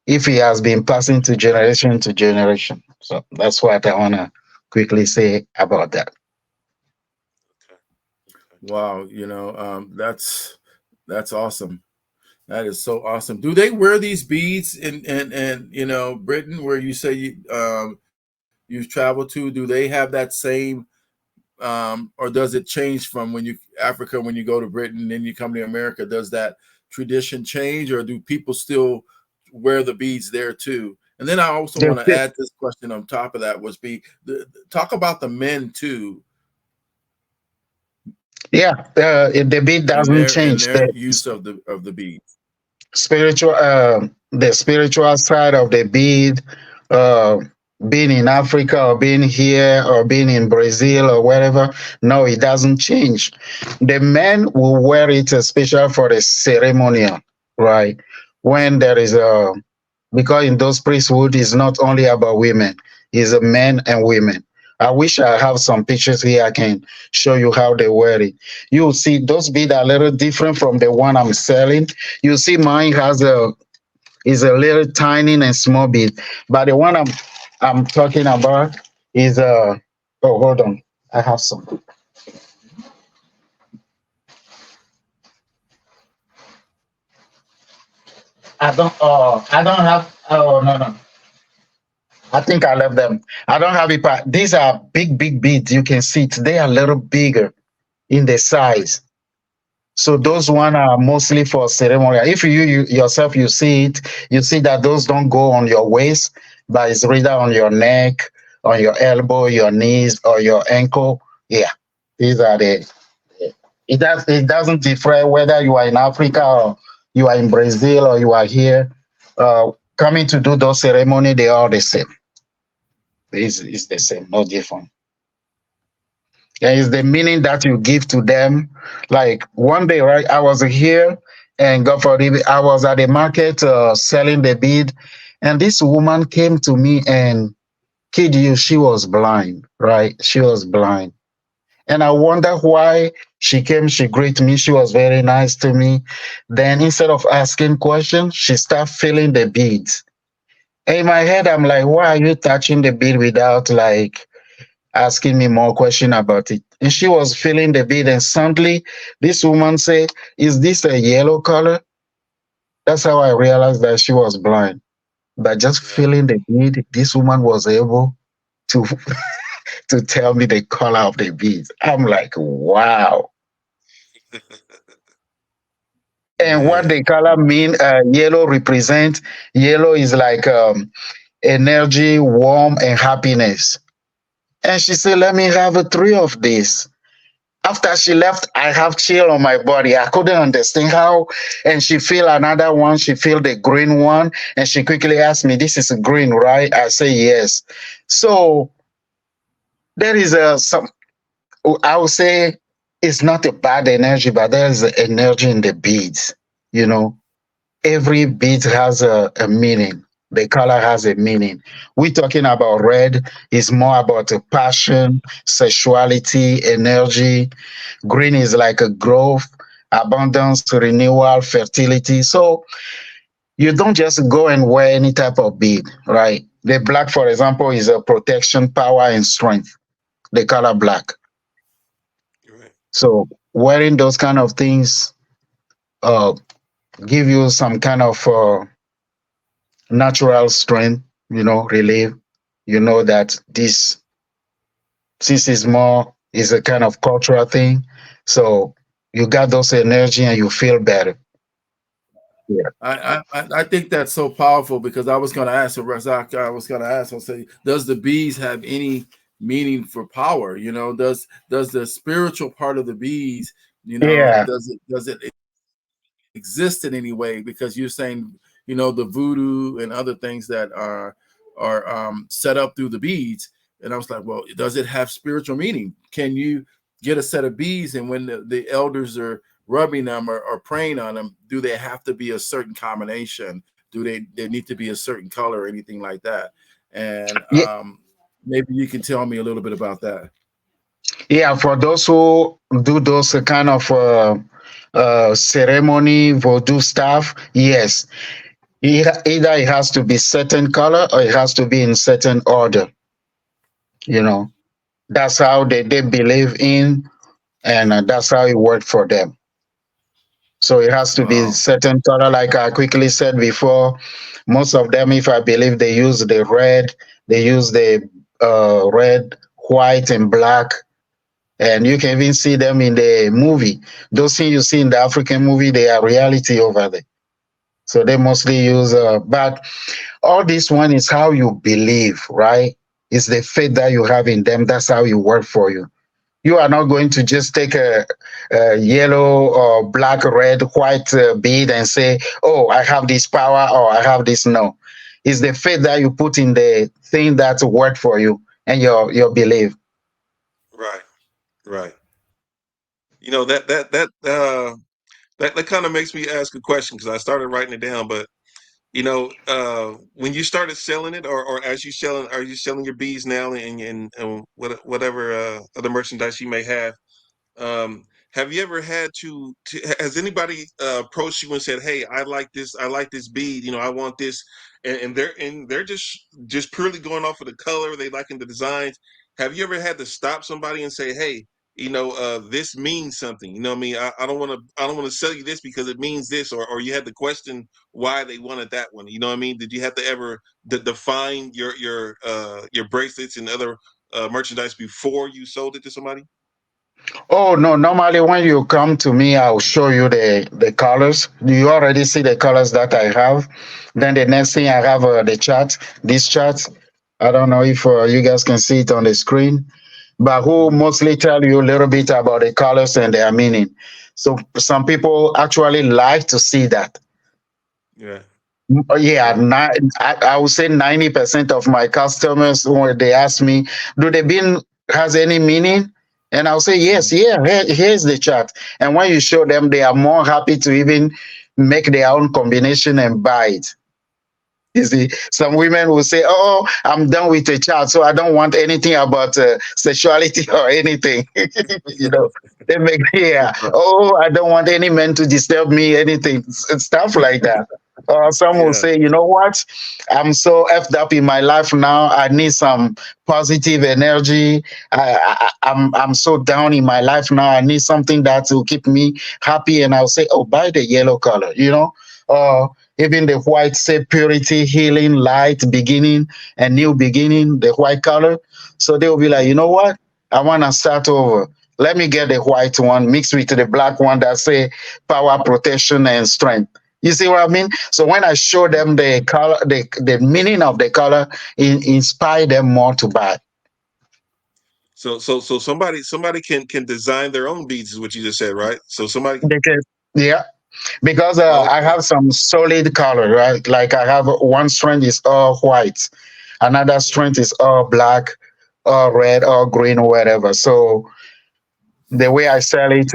if it has been passing to generation to generation. So that's what I want to quickly say about that. Okay. Okay. Wow, that's awesome. That is so awesome. Do they wear these beads in Britain, where you say you've traveled to? Do they have that same, or does it change from when you Africa, when you go to Britain, then you come to America? Does that tradition change, or do people still wear the beads there too? And then I also The, want to add this question on top of that, was be talk about the men too, yeah, the beat and doesn't change. their use of the beads. Spiritual the spiritual side of the bead, uh being in Africa or being here or being in Brazil or wherever, no, it doesn't change. The men will wear it especially for the ceremonial, right? When there is a, because in those priesthood is not only about women, it's a men and women. I wish I have some pictures here. I can show you how they wear it. You'll see those beads are a little different from the one I'm selling. You see mine has a, is a little tiny and small bead, but the one I'm talking about is oh, hold on. I have some. I don't have, oh no no. I think I left them. I don't have it, but these are big beads. You can see it. They are a little bigger in the size. So those one are mostly for ceremonial. If you yourself you see it, you see that those don't go on your waist, but it's rather on your neck, on your elbow, your knees, or your ankle. Yeah, these are the. It doesn't differ whether you are in Africa or you are in Brazil or you are here. Coming to do those ceremony, they are the same. It's the same, no different. And it's the meaning that you give to them. Like one day, right? I was here, and God forbid, I was at the market selling the bead, and this woman came to me and, kid you, she was blind, right? She was blind. And I wonder why she came, she greeted me, she was very nice to me. Then instead of asking questions, she started feeling the beads. In my head, I'm like, why are you touching the bead without like asking me more question about it? And she was feeling the bead, and suddenly this woman said, is this a yellow color? That's how I realized that she was blind. But just Yeah. feeling the bead, this woman was able to to tell me the color of the beads. I'm like, wow. And what Man. the color mean, yellow represent, yellow is like energy, warm, and happiness. And she said, let me have three of these. After she left, I have chill on my body. I couldn't understand how. And she feel another one. She feel the green one, and she quickly asked me, "This is green, right?" I say yes. So there is a some. I would say it's not a bad energy, but there is an energy in the beads. You know, every bead has a meaning. The color has a meaning. We're talking about red. Is more about a passion, sexuality, energy. Green is like a growth, abundance, renewal, fertility. So you don't just go and wear any type of bead, right? The black, for example, is a protection, power, and strength. The color black. Right. So wearing those kind of things uh, give you some kind of natural strength, relief. You know that this, since it's more, is a kind of cultural thing. So you got those energy and you feel better. Yeah. I think that's so powerful, because I was going to ask, so Razak, I was going to ask, I'll say, does the bees have any meaning for power? Does the spiritual part of the bees, Yeah. does it exist in any way? Because you're saying, the voodoo and other things that are set up through the beads, and I was like, well, does it have spiritual meaning? Can you get a set of beads, and when the elders are rubbing them or praying on them, do they have to be a certain combination? Do they need to be a certain color or anything like that? And Yeah. maybe you can tell me a little bit about that. Yeah, for those who do those kind of ceremony voodoo stuff, yes, either it has to be certain color or it has to be in certain order. You know, that's how they believe in. and that's how it worked for them. So it has to be Wow. certain color, like I quickly said before. Most of them, if I believe, they use the red, they use the red, white, and black, and you can even see them in the movie. Those things you see in the African movie, they are reality over there. So they mostly use, but all this one is how you believe, right? It's the faith that you have in them. That's how it work for you. You are not going to just take a yellow or black, red, white bead and say, "Oh, I have this power," or "I have this." No, it's the faith that you put in the thing that work for you and your belief. Right, right. You know that kind of makes me ask a question because I started writing it down. But when you started selling it, or as you selling, are you selling your bees now and whatever other merchandise you may have? Um, have you ever had has anybody approached you and said, "Hey, I like this bead. I want this," and they're just purely going off of the color, they liking the designs. Have you ever had to stop somebody and say, "Hey, this means something. You know what I mean? I don't want to sell you this because it means this," or you had to question why they wanted that one. You know what I mean? Did you have to ever define your bracelets and other merchandise before you sold it to somebody? Oh no, normally when you come to me, I'll show you the colors. You already see the colors that I have. Then the next thing I have the chart. This chart. I don't know if you guys can see it on the screen, but who Mhm. mostly tell you a little bit about the colors and their meaning. So some people actually like to see that. Yeah. Yeah, Right. I would say 90% of my customers, when they ask me, do the bean has any meaning? And I'll say, yes, Mhm. yeah, here's the chart. And when you show them, they are more happy to even make their own combination and buy it. You see, some women will say, "Oh, I'm done with the child, so I don't want anything about sexuality or anything." you know, they make yeah. Right. Oh, I don't want any man to disturb me, anything, stuff like that. Or some will Yeah. say, "You know what? I'm so effed up in my life now. I need some positive energy. I'm so down in my life now. I need something that will keep me happy." And I'll say, "Oh, buy the yellow color," or even the white say purity, healing, light, beginning, and new beginning, the white color. So they'll be like, you know what? I want to start over. Let me get the white one mixed with the black one that say power, protection, and strength. You see what I mean? So when I show them the color, the meaning of the color, inspire them more to buy. So somebody can design their own beads is what you just said, right? So somebody. They can, yeah, because I Okay. have some solid color, right? Like I have one strand is all white, another strand is all black, or red, or green, or whatever. So the way I sell it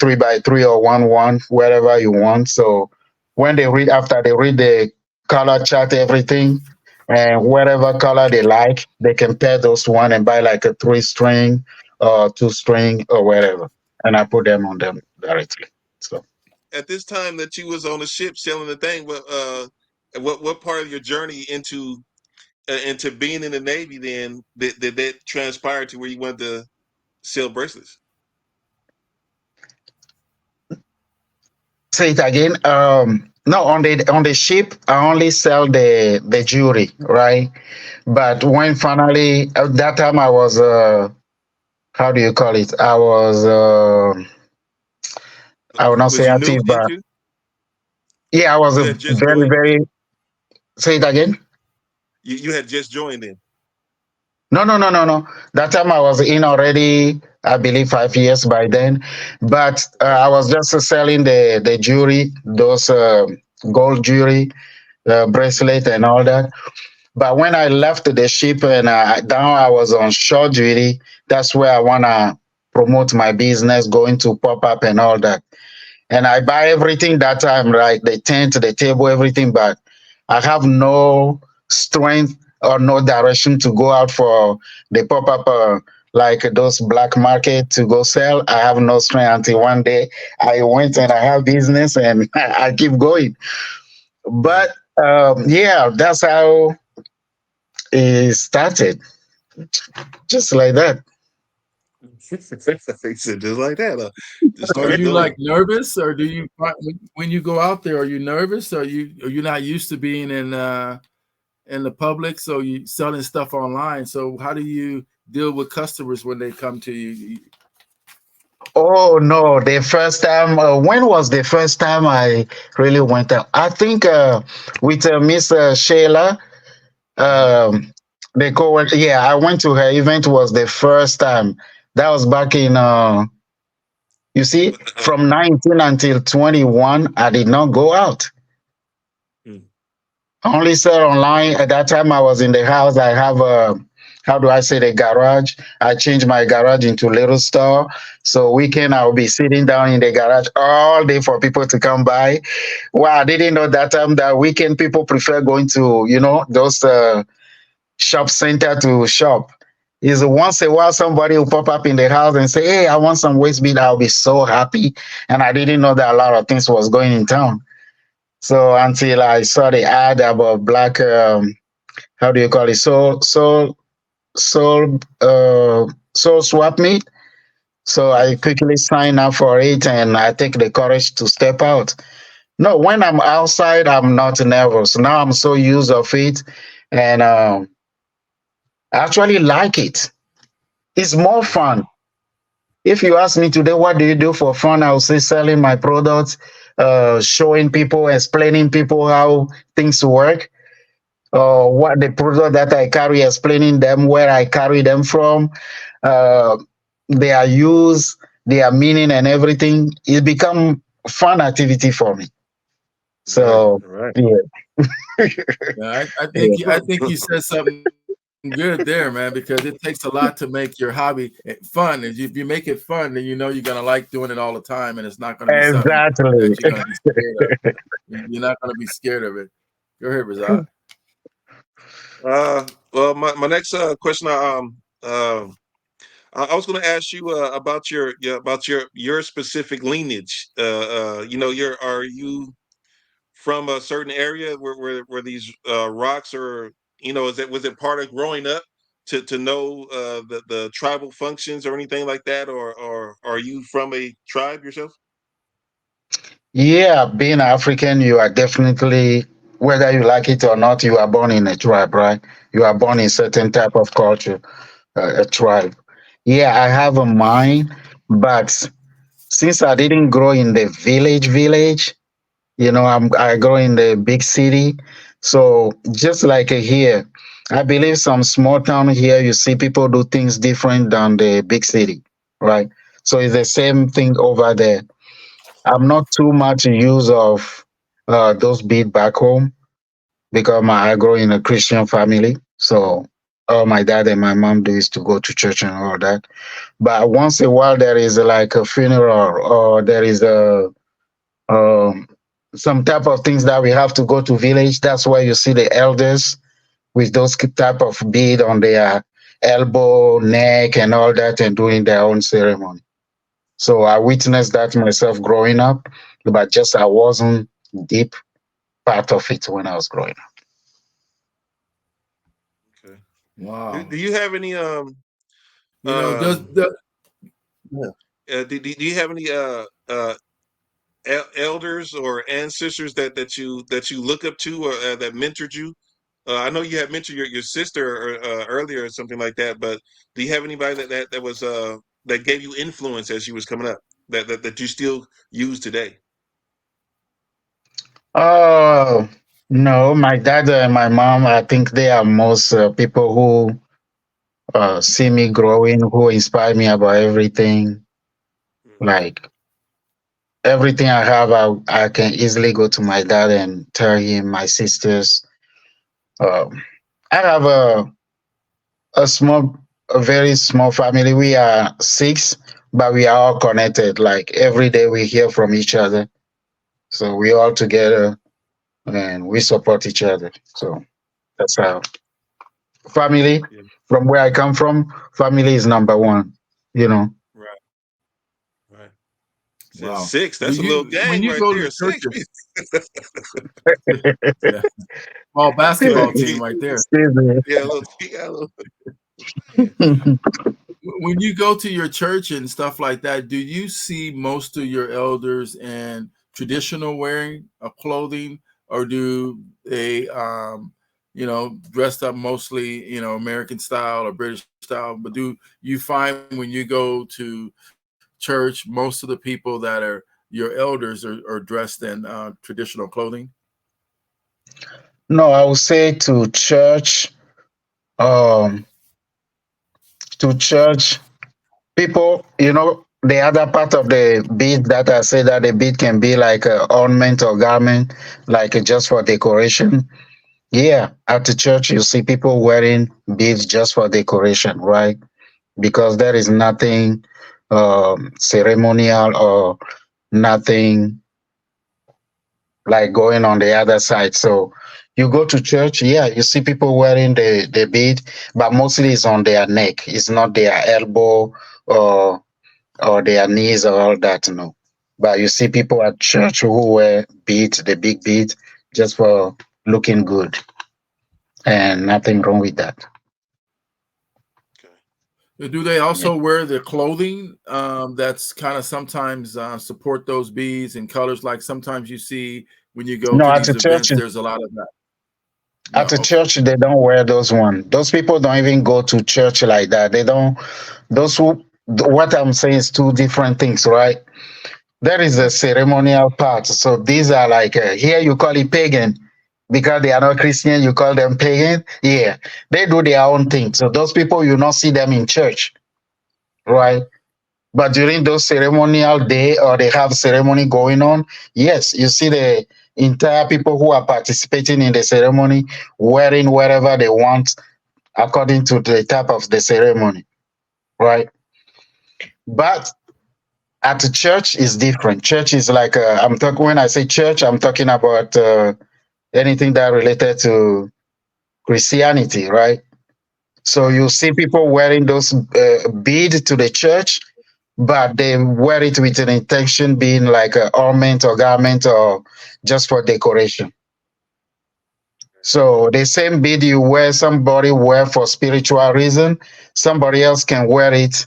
3 by 3 or 1 1, wherever you want. So when they read, after they read the color chart, everything, and whatever color they like, they can pair those one and buy like a 3 string or 2 string or whatever, and I put them on them directly. So. At this time that you was on the ship selling the thing, what part of your journey into being in the Navy then did that transpire to where you wanted to sell bracelets? Say it again. No, on the ship, I only sell the jewelry, right? But when finally at that time I was how do you call it? I will not Was say you new active, but into? yeah, I was You a had just very joined. very. Say it again. You had just joined in. No, no, no, no, no. That time I was in already. I believe 5 years by then, but Okay. I was just selling the jewelry, those gold jewelry, bracelet, and all that. But when I left the ship and now I was on shore duty, that's where I want to promote my business, going to pop up and all that. And I buy everything that time, right? The tent, the table, everything, but I have no strength or no direction to go out for the pop up. Like those black market to go sell, I have no strength until one day I went and I have business and I keep going. Yeah. But yeah, that's how it started, just like that. He said just like that. Just Are start you doing like it. nervous, or do you when you go out there? Are you nervous? Are you not used to being in the public? So you selling stuff online. So how do you deal with customers when they come to you? Oh no, the first time. When was the first time I really went out? I think with Miss Shayla. Mhm. Um, the co Yeah, I went to her event. Was the first time. That was back in. You see, from 19 until 21, I did not go out. Mm, I only sell online. At that time, I was in the house. I have a, how do I say, the garage. I changed my garage into little store. So weekend, I'll be sitting down in the garage all day for people to come by. Well, I didn't know that time that weekend people prefer going to, those shop center to shop. Is once a while somebody will pop up in the house and say, "Hey, I want some waste bead." I'll be so happy, and I didn't know that a lot of things was going in town. So until I saw the ad about black, how do you call it? Soul swap meet. So I yes. quickly sign up for it, and I take the courage to step out. No, when I'm outside, I'm not nervous. Now I'm so used of it, and I actually like it. It's more Mm, fun. If you ask me today, what do you do for fun? I will say selling my products, showing people, explaining people how things work, mm, what the product that I carry, explaining them where I carry them from, uh, their use, their meaning, and everything. It become fun activity for me. right. So Right. yeah, Yeah, yeah. I think you said something good there, man, because it takes a lot to make your hobby fun. And if you make it fun, then you know you're gonna like doing it all the time, and it's not gonna be something that Exactly. you're gonna be scared of. You're not gonna be scared of it. Go ahead, Razak. Well, my next question, I was going to ask you about your specific lineage. Your are you from a certain area where these rocks are? Is it was it part of growing up to know the tribal functions or anything like that, or are you from a tribe yourself? Yeah, being African, you are definitely, whether you like it or not, you are born in a tribe, right? You are born in certain type of culture, a tribe. Yeah, I have a mind, but since I didn't grow in the village, I grow in the big city. So just like here, I believe some small town here, you see people do things different than the big city, right? So it's the same thing over there. I'm not too much in use of those beat back home because I grew in a Christian family. So all my dad and my mom do is to go to church and all that. But once in a while, there is like a funeral or there is um, some type of things that we have to go to village. That's where you see the elders with those type of bead on their elbow, neck, and all that, and doing their own ceremony. So I witnessed that myself growing up, but just I wasn't deep part of it when I was growing up. Okay. Wow. Do you have any You know, um yeah. do you have any elders or ancestors that you look up to or that mentored you? I know you had mentioned your sister earlier or something like that, but do you have anybody that was that gave you influence as you was coming up that you still use today? Oh, no, my dad and my mom, I think they are most people who see me growing, who inspire me about everything. Like everything I have, I can easily go to my dad and tell him, my sisters. Um, I have a small, a very small family. We are six, but we are all connected. Like every day we hear from each other. So we all together and we support each other. So that's how family, Yeah, from where I come from, family is number one, you know. right, right. Said Wow. six. Do That's a little you when gang you right go to there. Six. churches? Yeah. Small Little basketball team kid. right there. Excuse me. Yeah, a little. Yeah, a little. Yeah. when you go to your church and stuff like that, do you see most of your elders in traditional wearing of clothing, or do they, dressed up mostly, American style or British style? But do you find when you go to church, most of the people that are your elders are dressed in traditional clothing? No, I would say um, to church, people, the other part of the bead that I say that the bead can be like a ornament or garment, like just for decoration. Yeah, at the church, you see people wearing beads just for decoration, right? Because there is nothing ceremonial or nothing like going on the other side. So you go to church, yeah, you see people wearing the bead, but mostly it's on their neck. It's not their elbow or or their knees or all that, no. But you see people at church who wear beads, the big beads, just for looking good, and nothing wrong with that. Okay. Do they Yeah. also wear the clothing that's kind of sometimes support those beads and colors? Like sometimes you see when you go No, to at the these church, events, there's a lot of that. at No, the okay. church, they don't wear those one. Those people don't even go to church like that. They don't. Those who. What I'm saying is two different things, right? There is a Right. ceremonial part. So these are like here you call it pagan because they are not Christian. You call them pagan. Yeah, they do their own thing. So those people you not see them in church, right? But during those ceremonial day or they have ceremony going on, yes, you see the entire people who are participating in the ceremony wearing whatever they want according to the type of the ceremony, right? But at the church is different. Church is like I'm talking when I say church, I'm talking about anything that related to Christianity, right? So you see people wearing those beads to the church, but they wear it with an intention being like an ornament or garment or just for decoration. So the same bead you wear, somebody wear for spiritual reason, somebody else can wear it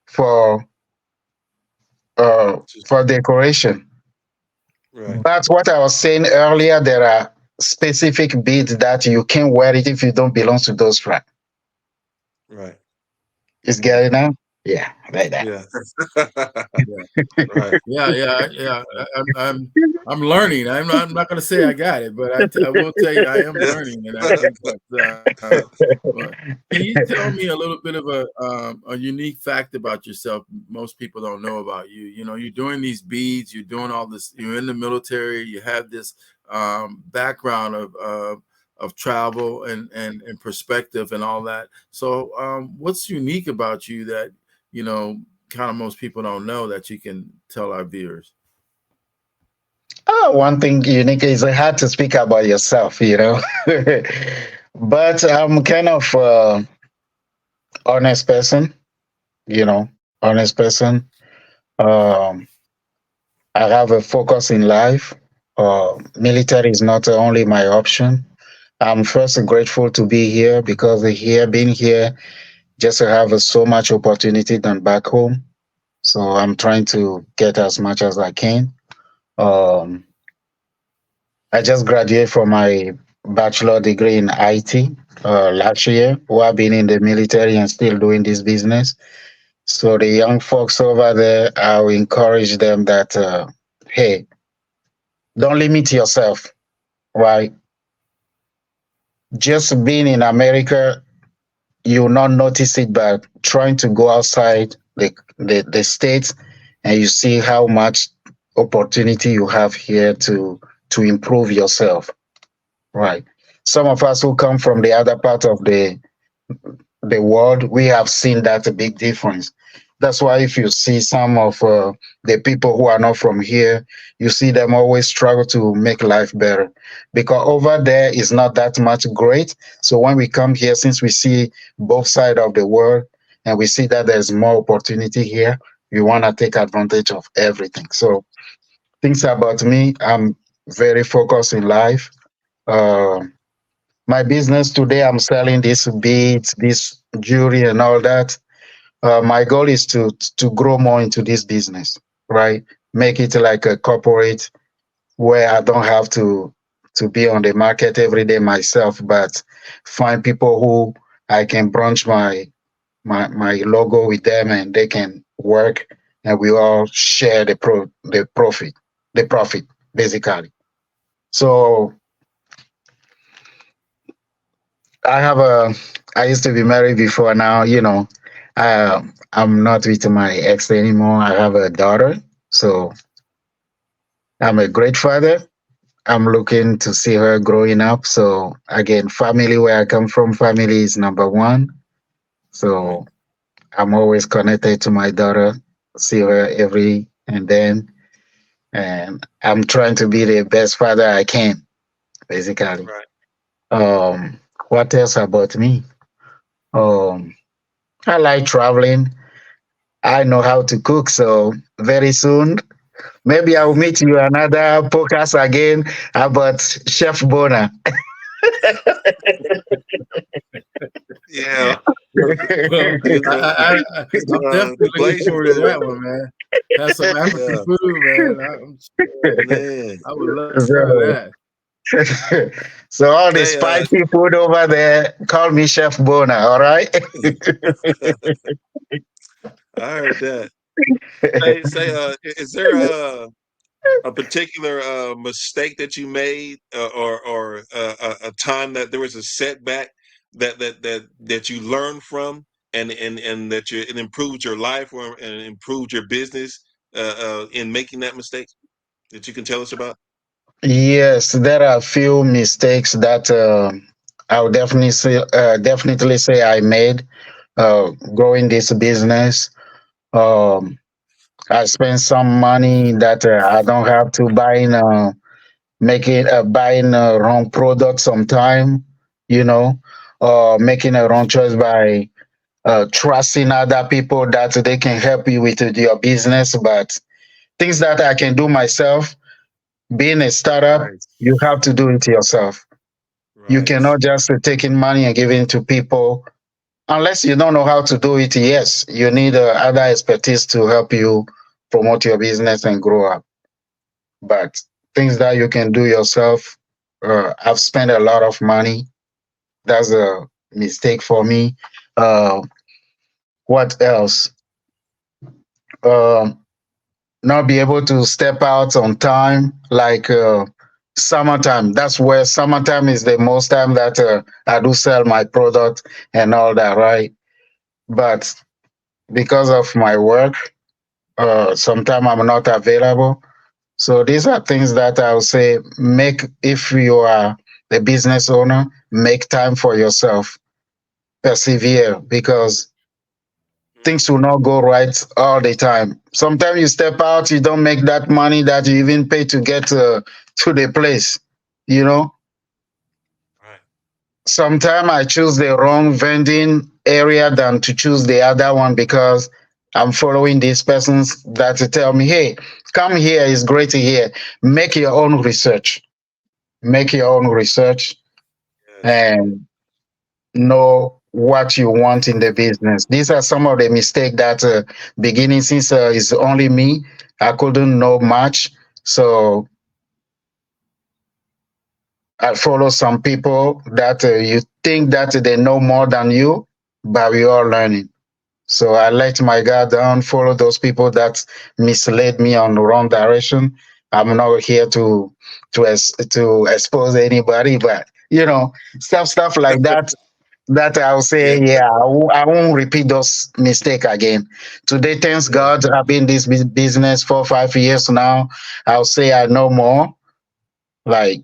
for uh, Just for decoration. right, But what I was saying earlier, there are specific beads that you can't wear it if you don't belong to those tribes. right. Is Yeah, getting out? Yeah, like that. yeah. Yeah. Right. Yeah. I'm learning. I'm not going to say I got it, but I will tell you I am Yes. learning, and I think that. But can you tell me a little bit of a unique fact about yourself? Most people don't know about you. You're doing these beads. You're doing all this. You're in the military. You have this background of travel and perspective and all that. So, what's unique about you that you know kind of most people don't know that you can tell our viewers? One thing unique is hard to speak about yourself. But I'm kind of honest person, honest person. Um, I have a focus in life. Military is not only my option. I'm first grateful to be here because being here, just to have so much opportunity than back home. So I'm trying to get as much as I can. Um, I just graduated from my bachelor degree in IT last year, while being in the military and still doing this business. So the young folks over there, I will encourage them that, hey, don't limit yourself, right? Just being in America, you will not notice it, but trying to go outside the states and you see how much opportunity you have here to improve yourself, right? Some of us who come from the other part of the world, we have seen that a big difference. That's why if you see some of the people who are not from here, you see them always struggle to make life better because over there is not that much great. So when we come here, since we see both sides of the world and we see that there's more opportunity here, we want to take advantage of everything. So things about me, I'm very focused in life. Uh, my business today, I'm selling these beads, these jewelry and all that. My goal is to grow more into this business, right? Make it like a corporate where I don't have to be on the market every day myself, but find people who I can branch my logo with them and they can work and we all share the profit basically. So I have a I used to be married before. Now I'm not with my ex anymore. I have a daughter, so I'm a great father. I'm looking to see her growing up. So again, family, where I come from, family is number one. Right. So I'm always connected to my daughter, see her every and then, and I'm trying to be the best father I can, basically. Right. What else about me? Um, I like traveling. I know how to cook, so very soon maybe I'll meet you another podcast again about Chef Bona. Yeah. Well, It's a I'm definitely looking Blasian forward to food. that one, man. Have some African Yeah. food, man. Man. I would love some of so, that. so all the Say spicy food over there, call me Chef Bona, all right? I heard that. Say is there a particular mistake that you made, or a time that there was a setback that you learned from, and that it improved your life or and improved your business in making that mistake that you can tell us about? Yes, there are a few mistakes that I would definitely say I made growing this business. Um, I spent some money that I don't have to buying a wrong product sometime, you know, making a wrong choice by trusting other people that they can help you with your business. But things that I can do myself, being a startup, Right. you have to do it yourself. You Right. cannot just taking money and giving it to people unless you don't know how to do it. Yes, you need other expertise to help you promote your business and grow up. But things that you can do yourself, I've spent a lot of money. That's a mistake for me. Uh, what else? Um Not be able to step out on time, like summertime. That's where summertime is the most time that I do sell my product and all that, right? But because of my work, sometimes I'm not available. So these are things that I would say make, if you are the business owner, make time for yourself, persevere, because Mm, things will not go right all the time. Sometimes you step out, you don't make that money that you even pay to get to the place. You know, right. sometimes I choose the wrong vending area than to choose the other one because I'm following these persons that tell me, hey, come here, it's great here. Make your own research. Make your own research Yes. and know what you want in the business. These are some of the mistakes that beginning, since it's only me, I couldn't know much. So I follow some people that you think that they know more than you, but we are learning. So I let my guard down, follow those people that misled me on the wrong direction. I'm not here to expose anybody, but stuff like that, that I'll Yeah. say, yeah, I won't repeat those mistakes again. Today, thanks Yeah. God, I've been in this business for 5 years now. I'll say I know more. Like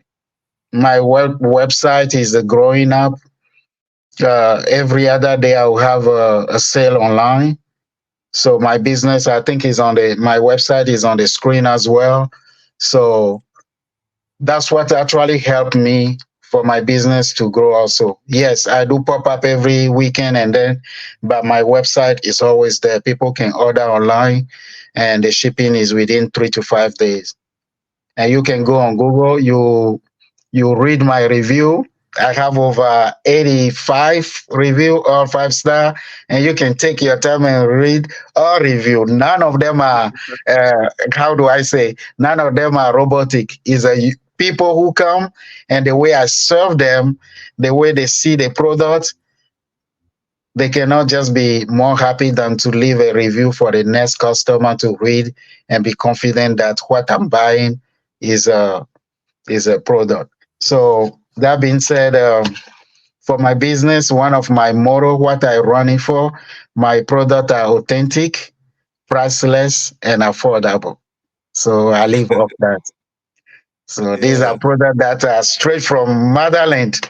my website is growing up. Every other day, I'll have a sale online. So my business, I think, my website is on the screen as well. So that's what actually helped me for my business to grow also. Yes, I do pop up every weekend and then, but my website is always there. People can order online and the shipping is within 3 to 5 days. And you can go Right. on Google, you read my review, I have over 85 review, all 5 star, and you can take your time and read all review. None of them are, how do I say? None of them are robotic. Is a people who come and the way I serve them, the way they see the product, they cannot just be more happy than to leave a review for the next customer to read and be confident that what I'm buying is a product. So that being said, for my business, one of my motto, what I run it for, my product are authentic, priceless, and affordable. So I live off that. So these Yeah. are products that are straight from motherland.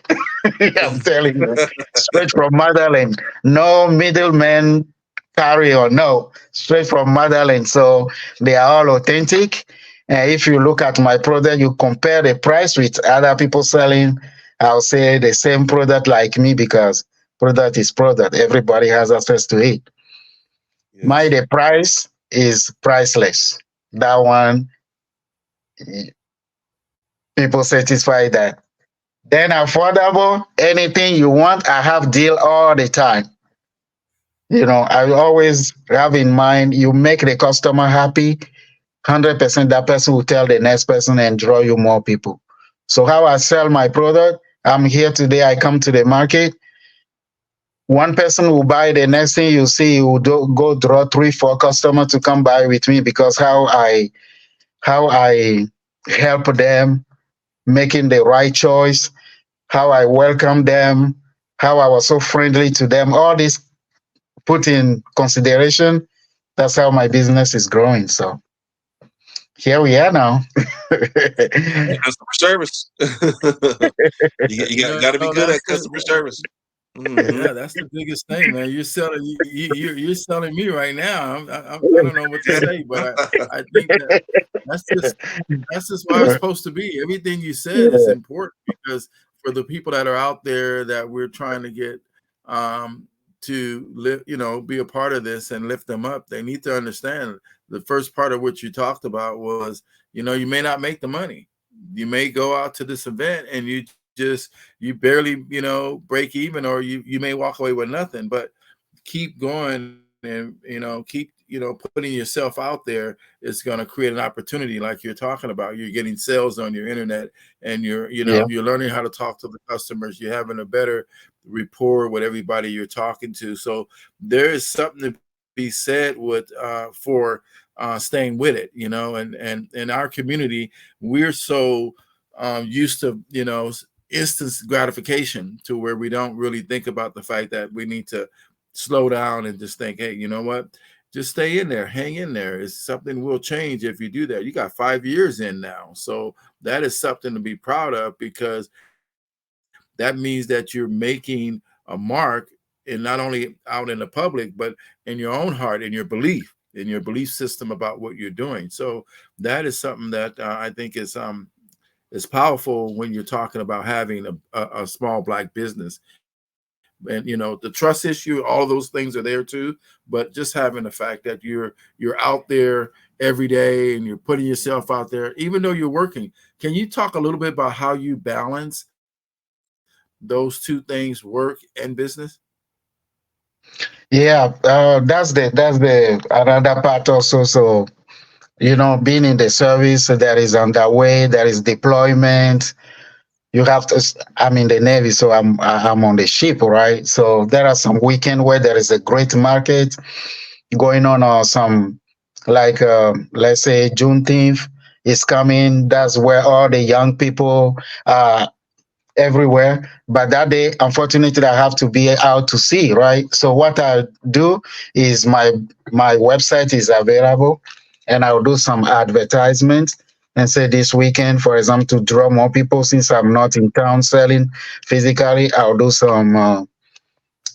I'm telling you, straight from motherland. No middleman carry or no, straight from motherland. So they are all authentic. And if you look at my product, you compare the price with other people selling, I'll say the same product like me because product is product. Everybody has access to it. My Yes. the price is priceless. That one, people satisfy that. Then affordable, anything you want, I have deal all the time. I always have in mind you make the customer happy, 100% that person will tell the next person and draw you more people. So how I sell my product, I'm here today, I come to the market. One person will buy, the next thing you see, you will go draw 3, 4 customers to come buy with me because how I help them making the right choice, how I welcome them, how I was so friendly to them, all this put in consideration. That's how my business is growing. So here we are now. Customer service. You got to be good That's at customer service. Hmm. yeah, that's the biggest thing, man. You're selling you're selling me right now. I don't know what to say, but I think that that's just that's just why it's supposed to be. Everything you said is Yeah, important because for the people that are out there that we're trying to get to live, be a part of this and lift them up, they need to understand the first part of what you talked about was, you may not make the money. You may go out to this event and you barely, break even, or you may walk away with nothing, but keep going and putting yourself out there is going to create an opportunity like you're talking about. You're getting sales on your internet and yeah, you're learning how to talk to the customers. You're having a better rapport with everybody you're talking to. So there is something to be said for staying with it, and in our community we're so used to instant gratification to where we don't really think about the fact that we need to slow down and just think, hey, you know what? Just stay in there, hang in there. It's something will change if you do that. You got 5 years in now. So that is something to be proud of because that means that you're making a mark and not only out in the public, but in your own heart, in your belief system about what you're doing. So that is something that I think is powerful when you're talking about having a small Black business. And the trust issue, all of those things are there too, but just having the fact that you're out there every day and you're putting yourself out there even though you're working. Can you talk a little bit about how you balance those two things, work and business? yeah. That's the another part also. So being in the service that is underway, there is deployment. You have to. I'm in the Navy, so I'm on the ship, right? So there are some weekend where there is a great market going on, or some like let's say Juneteenth is coming. That's where all the young people are everywhere. But that day, unfortunately, I have to be out to sea, right? So what I do is my website is available, and I'll do some advertisement and say this weekend, for example, to draw more people. Since I'm not in town selling physically, I'll do some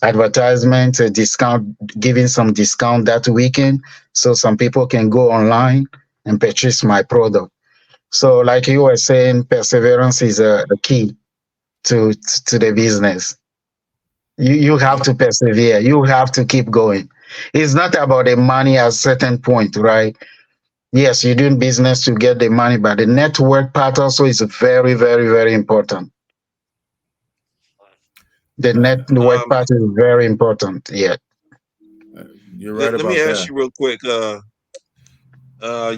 advertisement, discount, giving some discount that weekend, so some people can go online and purchase my product. So, like you were saying, perseverance is a key to the business. You have Yeah. to persevere. You have to keep going. It's not about the money at a certain point, right? Yes, you're doing business to get the money, but the network part also is very, very, very important. The network Um, part is very important. Yeah. You're right let me about ask that. you real quick.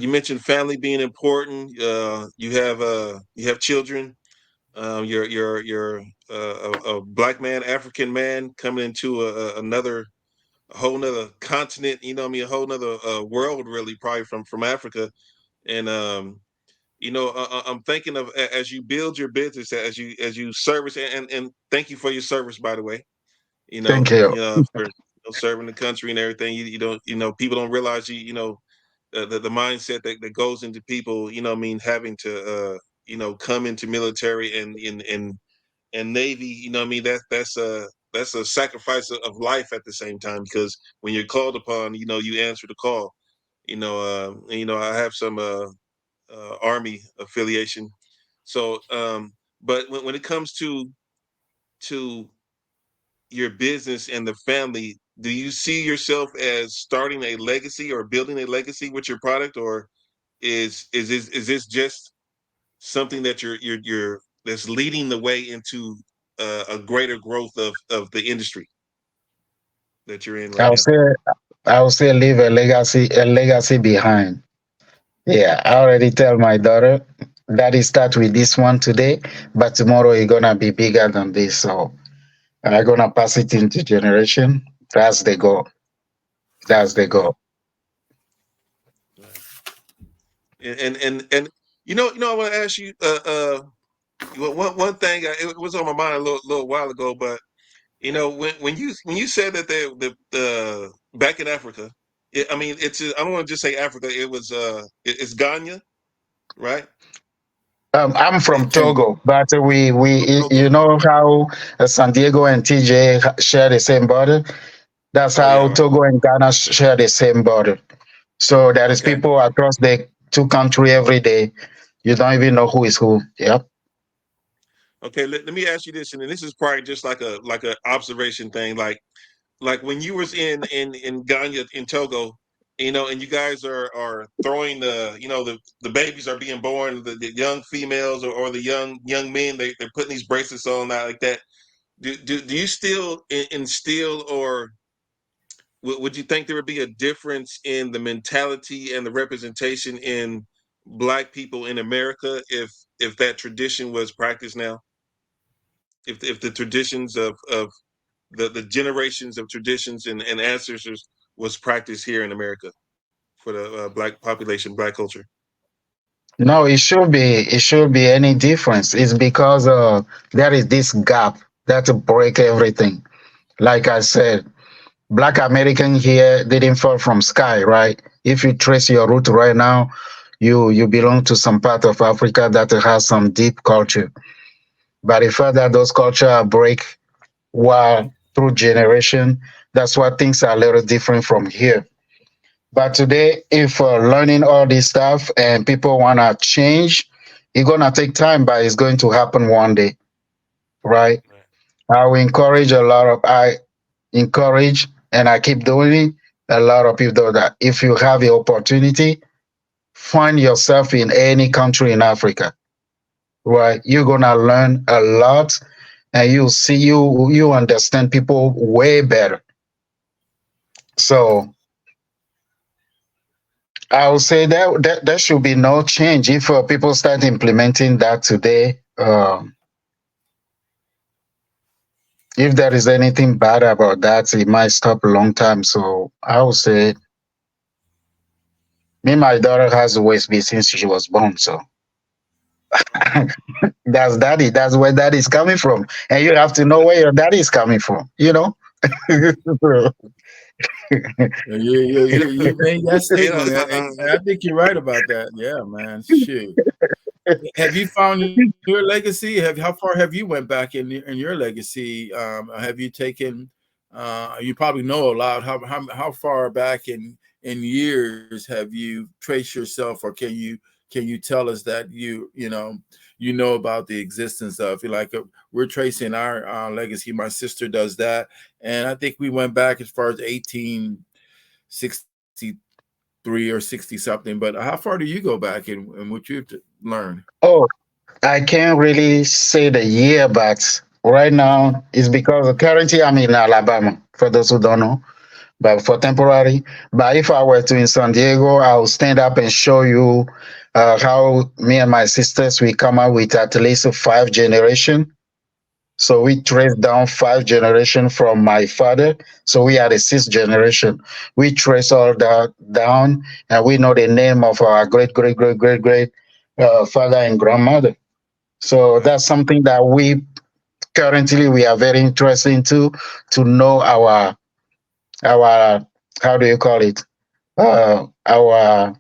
You mentioned family being important. You have children. You're a black man, African man coming into another a whole nother continent. You know what I mean? A whole nother world, really, probably from Africa. And I'm thinking of as you build your business, as you service, and thank you for your service, by the way. Thank you. For serving the country and everything. You don't, people don't realize the mindset that goes into people. You know, what I mean, having to come into military and Navy. You know, what I mean, that's a sacrifice of life at the same time, because when you're called upon, you answer the call. I have some Army affiliation. So, but when it comes to your business and the family, do you see yourself as starting a legacy or building a legacy with your product, or is this just something that you're that's leading the way into a greater growth of the industry that you're in right I'll now? say I'll say leave a legacy behind. Yeah, I already tell my daughter daddy start with this one today, but tomorrow it's gonna be bigger than this. So I'm gonna pass it into generation. That's the goal. That's the Right, goal. right. And I want to ask you one thing. It was on my mind a little while ago, but when you said that the back in Africa, I mean, I don't want to just say Africa. It's Ghana, right? I'm from And Togo, but Oh, you Togo. know how San Diego and TJ share the same border. That's Oh yeah, how right. Togo and Ghana share the same border. So there is Okay. people across the two country every day. You don't even know who is who. Yep. Okay. Let me ask you this, and then this is probably just like a observation thing. Like when you was in Ghana in Togo, and you guys are throwing the babies are being born, the young females or the young men, they're putting these bracelets on that like that. Do you still instill, or would you think there would be a difference in the mentality and the representation in Black people in America if that tradition was practiced now? If the traditions of the generations of traditions and ancestors was practiced here in America for the Black population, Black culture? No, it should be any difference. It's because there is this gap that break everything. Like I said, Black American here didn't fall from sky, right? If you trace your root right now, you belong to some part of Africa that has some deep culture. But the fact that those culture are break while through generation, that's why things are a little different from here. But today, if learning all this stuff and people wanna change, it's gonna take time, but it's going to happen one day, right? Right. I encourage and I keep doing it. A lot of people that if you have the opportunity, find yourself in any country in Africa, right? You're gonna learn a lot and you understand people way better. So I would say that there should be no change if people start implementing that today. If there is anything bad about that, it might stop a long time. So I would say, me, my daughter has always been since she was born. So Okay. that's daddy. That's where daddy is coming from, and you have to know where your daddy is coming from. You know. you made that You know, statement, and I think you're right about that. Yeah, man. Shoot. Have you found your legacy? How far have you went back in your legacy? Have you taken? You probably know a lot. How far back in years have you traced yourself, or can you tell us that you know about the existence of? Like we're tracing our legacy. My sister does that, and I think we went back as far as 1863 or 60 something. But how far do you go back in what you've learned? Oh, I can't really say the year, but right now is because currently I'm in Alabama, for those who don't know, but for temporary. But if I were to in San Diego, I'll stand up and show you how me and my sisters we come up with at least 5 generation. So we trace down 5 generation from my father. So we are the 6th generation. We trace all that down, and we know the name of our great great great great great father and grandmother. So Right. that's something that we currently we are very interested into, to know our how do you call it, our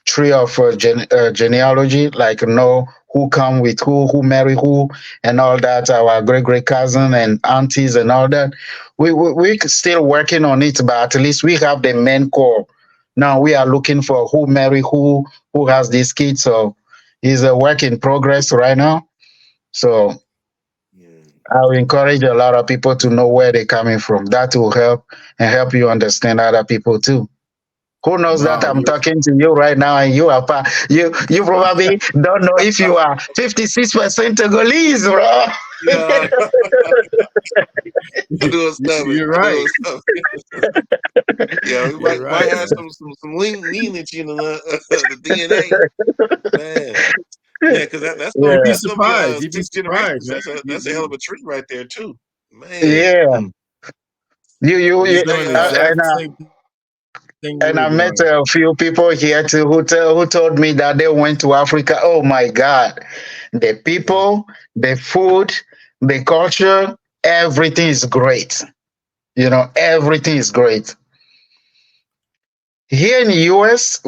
tree of genealogy, like know who come with who marry who, and all that. Our great great cousin and aunties and all that. We still working on it, but at least we have the main core. Now we are looking for who marry who has these kids. So it's a work in progress right now. So Yeah. I will encourage a lot of people to know where they're coming from. That will help and help you understand other people too. Who knows that Wow, I'm talking to you right now, and you are you probably don't know if you are 56% Togolese, bro. Yeah. I knew it was coming. you're I knew it right. was coming. Yeah, we You're might right, have man. some lineage in the DNA, man. Yeah, because that's gonna You'd be Yeah, that's gonna be surprised. You'd be six surprised, generations. man. That's a hell of a tree right there too, man. yeah. He's you doing the Hey, exact same thing we were doing. and I met a few people here too who told me that they went to Africa. Oh my God, the yeah, people, the food, the culture, everything is great. Everything is great. Here in the US,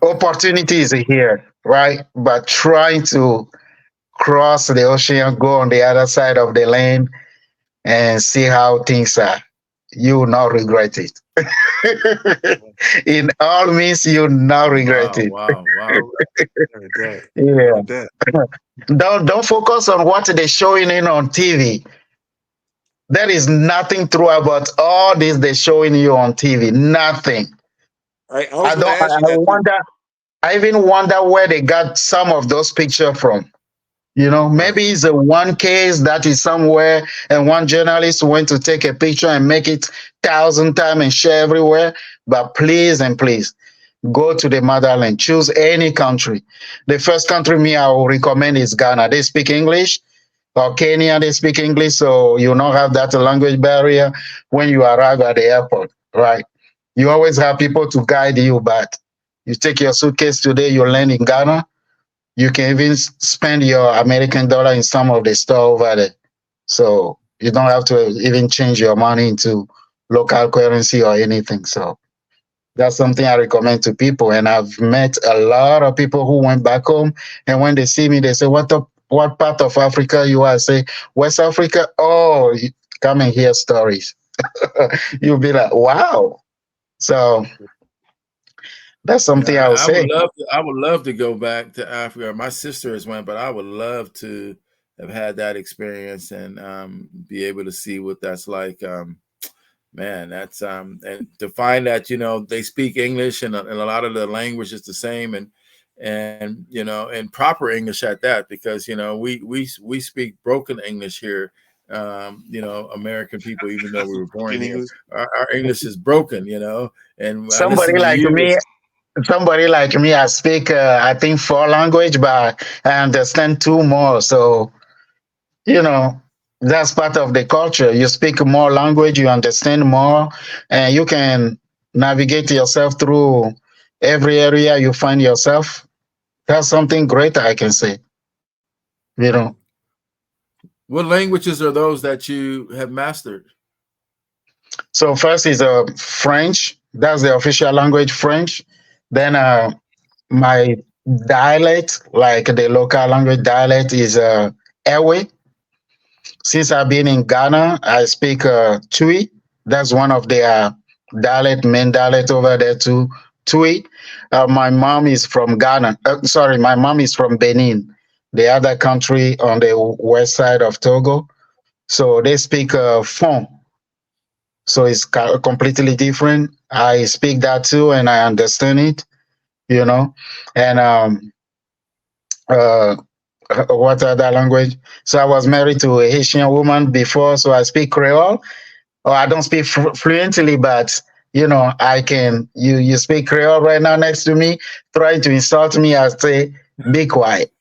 opportunity is here, right? But trying to cross the ocean, go on the other side of the lane, and see how things are, you will not regret it. In all means, you will not regret Wow, it. wow, wow. heard that. Yeah. Heard that. Don't focus on what they're showing in on TV. There is nothing true about all this they're showing you on TV. Nothing. I was gonna I ask you that too. wonder. I even wonder where they got some of those pictures from. Right. Maybe it's a one case that is somewhere, and one journalist went to take a picture and make it 1,000 times and share everywhere. But please and please, go to the motherland. Choose any country. The first country me I will recommend is Ghana. They speak English. Or Kenya, they speak English, so you don't have that language barrier when you arrive at the airport, right? You always have people to guide you, but you take your suitcase today, you land in Ghana, you can even spend your American dollar in some of the store over there. So you don't have to even change your money into local currency or anything. So that's something I recommend to people. And I've met a lot of people who went back home, and when they see me, they say, what part of Africa you are?" I say, "West Africa." "Oh, come and hear stories." You'll be like, wow. So that's Yeah, something I would I would say. love to. I would love to go back to Africa. My sister has went, but I would love to have had that experience and be able to see what that's like. Man, that's and to find that they speak English and a lot of the language is the same and and proper English at that because we speak broken English here. American people, even though we were born Speaking here, English. our English is broken. And I listen Somebody to like you. me, somebody like me, I speak, I think, 4 language, but I understand two more. So you know that's part of the culture. You speak more language, you understand more, and you can navigate yourself through every area you find yourself. That's something great I can say. you know What languages are those that you have mastered? so first is French. That's the official language, French. Then my dialect, like the local language dialect, is Ewe. Since I've been in Ghana, I speak Tui. That's one of their main dialect over there too. Tui. My mom is from Ghana. Sorry, my mom is from Benin, the other country on the west side of Togo. So they speak Fon. So it's completely different. I speak that too, and I understand it. You know, and uh, what other language? So I was married to a Haitian woman before, so I speak Creole. Or I don't speak fluently, but I can. You speak Creole right now next to me, trying to insult me. I say, be quiet.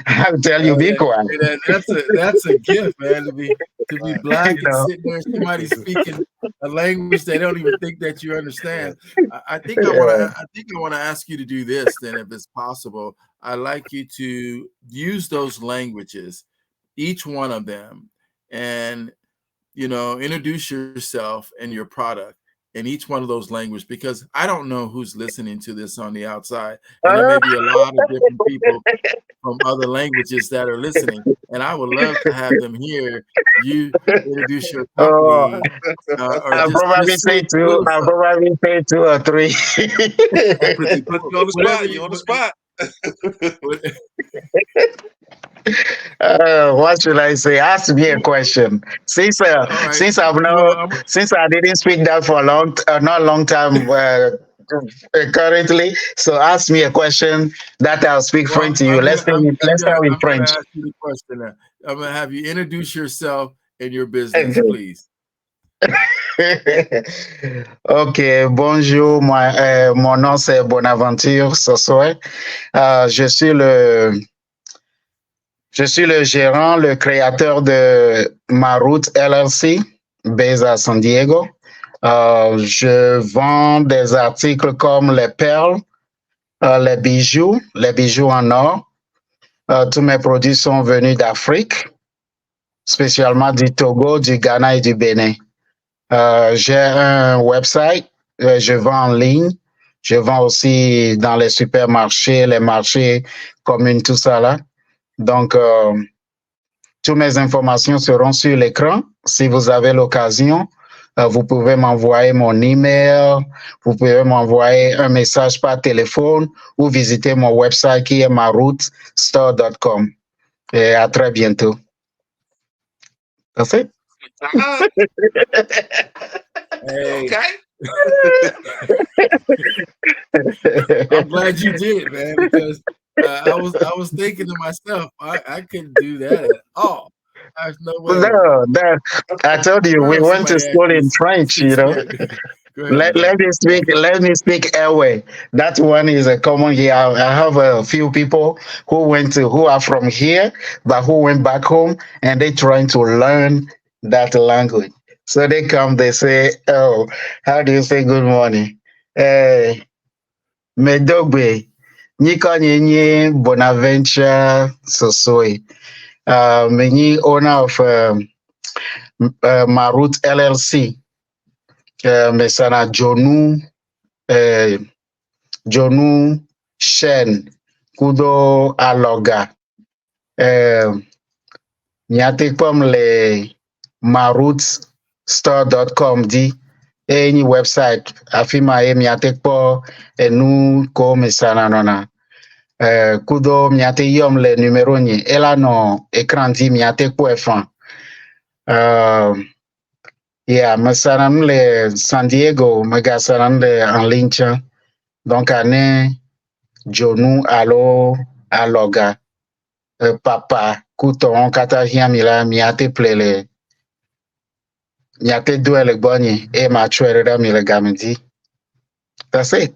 I'll tell you, be quiet. That's a gift, man. To be Right. black and sitting there, somebody speaking a language they don't even think that you understand. I think I want to ask you to do this. Then, if it's possible, I'd like you to use those languages, each one of them, and introduce yourself and your product in each one of those languages, because I don't know who's listening to this on the outside, and there may be a lot of different people from other languages that are listening, and I would love to have them hear you introduce your Oh, company, or I'll probably just say say a two. little I'll something, probably say two or three. He put you on the whatever spot. You on the spot. What should I say? Ask me a question. Since All right. since I've Well, no since I didn't speak that for a not long time currently, so ask me a question that I'll speak French to you. Let's start with I'm gonna French. ask you the question now. I'm gonna have you introduce yourself and your business, please. Ok, bonjour, mon nom c'est Bonaventure CEO. Je suis le gérant, le créateur de MAROOTS LLC, basé à San Diego. Je vends des articles comme les perles, les bijoux en or. Tous mes produits sont venus d'Afrique, spécialement du Togo, du Ghana et du Bénin. J'ai un website, je vends en ligne. Je vends aussi dans les supermarchés, les marchés communs, tout ça là. Donc, toutes mes informations seront sur l'écran. Si vous avez l'occasion, vous pouvez m'envoyer mon email, vous pouvez m'envoyer un message par téléphone ou visiter mon website qui est marootsstore.com. Et à très bientôt. That's it. Hey, Okay. I'm glad you did, man, because I was thinking to myself, I couldn't do that at all. There's no way. No, I told you we went to school in French, speaks good. Go ahead, Let me speak airway. That one is a common here. I have a few people who are from here, but who went back home and they trying to learn that language. So they come, they say, "Oh, how do you say good morning?" Eh, Medogbe, Niko Nyenye Bonaventure Sosoi. Many owner of MAROOTS LLC. Mesana Jonu Shen Kudo Aloga. Nyate comme le marootsstore.com di any website afima miate po enu ko mesana nona. Kudo miate yom le numero ni ela no ekran di miate po efan. Yeah, masaran le San Diego, magasaran le en ligne. Donc, ane Jonu alo aloga. Papa, kuton kata hiamila miate plele. Miate duele bonye e machuerera mile gamedi. That's it.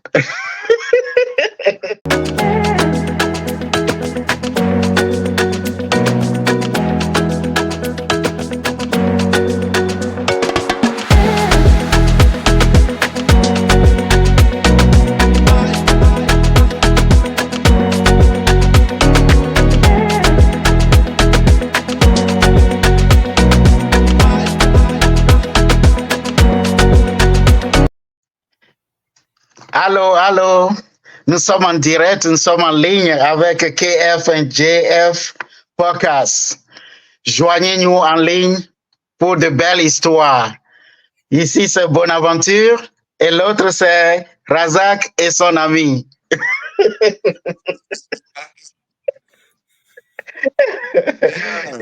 Allô. Nous sommes en direct, nous sommes en ligne avec KF&JF Podcast. Joignez-nous en ligne pour de belles histoires. Ici, c'est Bonaventure et l'autre, c'est Razak et son ami.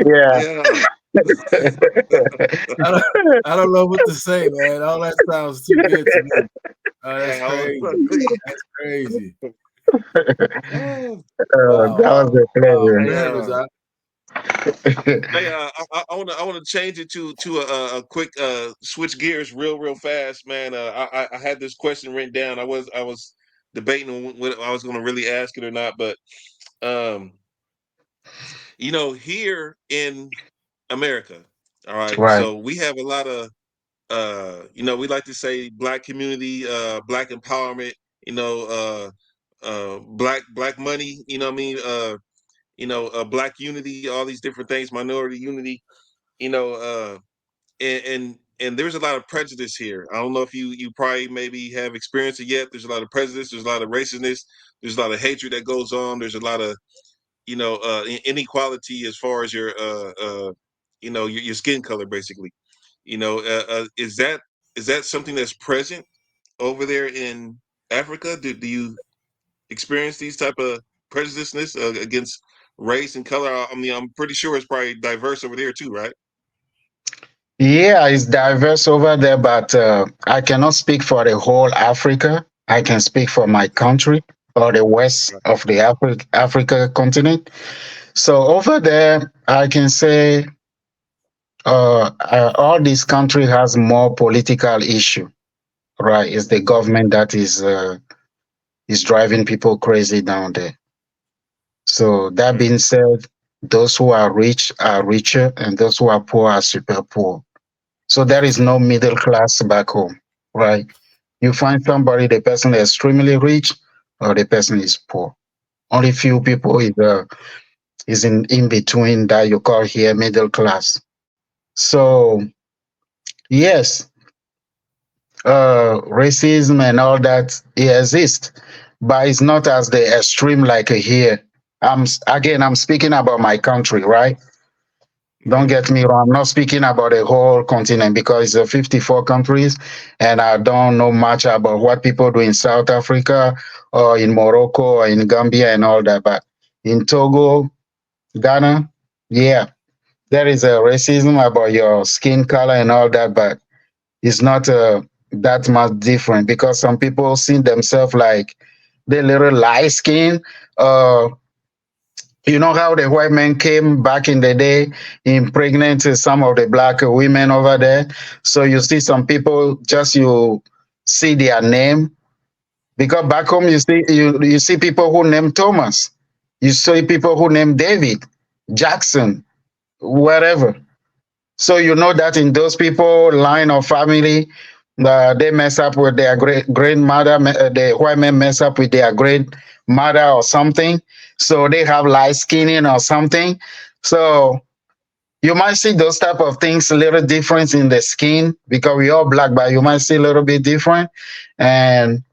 Yeah. I don't know what to say, man. All that sounds too good to me. That's crazy. That's crazy. Oh, Wow, That was wow, a wow. pleasure. Go ahead, yeah. Razak. Hey, I want to change it to a quick switch gears real fast, man. I had this question written down. I was debating on whether I was going to really ask it or not, but um, here in America, all right. Right. So we have a lot of we like to say black community, black empowerment, black money. You know what I mean? Black unity, all these different things, minority unity. You know, and there's a lot of prejudice here. I don't know if you probably maybe have experienced it yet. There's a lot of prejudice. There's a lot of racism. There's a lot of hatred that goes on. There's a lot of inequality as far as your skin color, basically. Is that something that's present over there in Africa? Do you experience these type of prejudiceness against race and color? I mean, I'm pretty sure it's probably diverse over there too, right? Yeah, it's diverse over there, but I cannot speak for the whole Africa. I can speak for my country or the west Right. of the Africa continent. So over there, I can say all this country has more political issue, right? It's the government that is driving people crazy down there. So that Mm, being said, those who are rich are richer, and those who are poor are super poor. So there is no middle class back home, right? You find somebody, the person is extremely rich, or the person is poor. Only few people is in between that you call here middle class. So yes, racism and all that it exists, but it's not as the extreme like here. I'm speaking about my country, right? Don't right. get me wrong. I'm not speaking about the whole continent because it's 54 countries, and I don't know much about what people do in South Africa or in Morocco or in Gambia and all that. But in Togo, Ghana, yeah, there is a racism about your skin color and all that, but it's not that much different because some people see themselves like they little light skin. Uh, you know how the white man came back in the day, impregnated some of the black women over there. So you see some people just you see their name because back home you see people who name Thomas, you see people who name David, Jackson, wherever. So you know that in those people line of family, they mess up with their great grandmother. The white men mess up with their great mother or something. So they have light skinning or something. So you might see those type of things, a little difference in the skin because we all black, but you might see a little bit different. And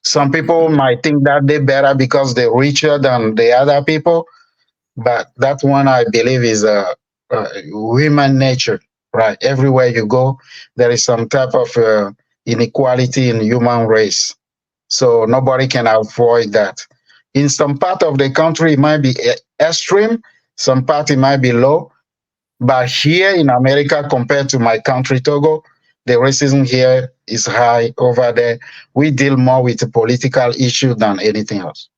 some people might think that they better because they're richer than the other people, but that one I believe is human nature, right? Everywhere you go, there is some type of inequality in human race. So nobody can avoid that. In some part of the country, it might be extreme, some part it might be low, but here in America, compared to my country, Togo, the racism here is high over there. We deal more with the political issue than anything else.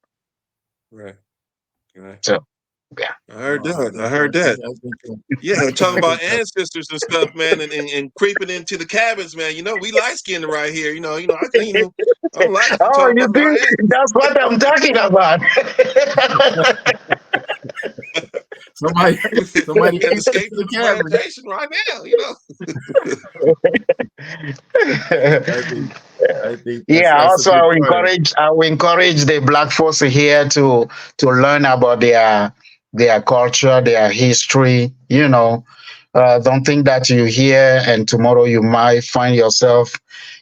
Right. Right. So, yeah. I heard Wow, that. I heard that's that. interesting. Yeah, talking I about think that's ancestors and stuff, man, and creeping into the cabins, man. We light skinned right here. I'm light. You Oh, talking you about our see, ancestors. that's what I'm talking about. somebody We somebody can creeping escape into from the the cabin. plantation right now. I think Yeah, that's a also big part of it. I will encourage the black folks here to learn about their culture, their history. Don't think that you here and tomorrow you might find yourself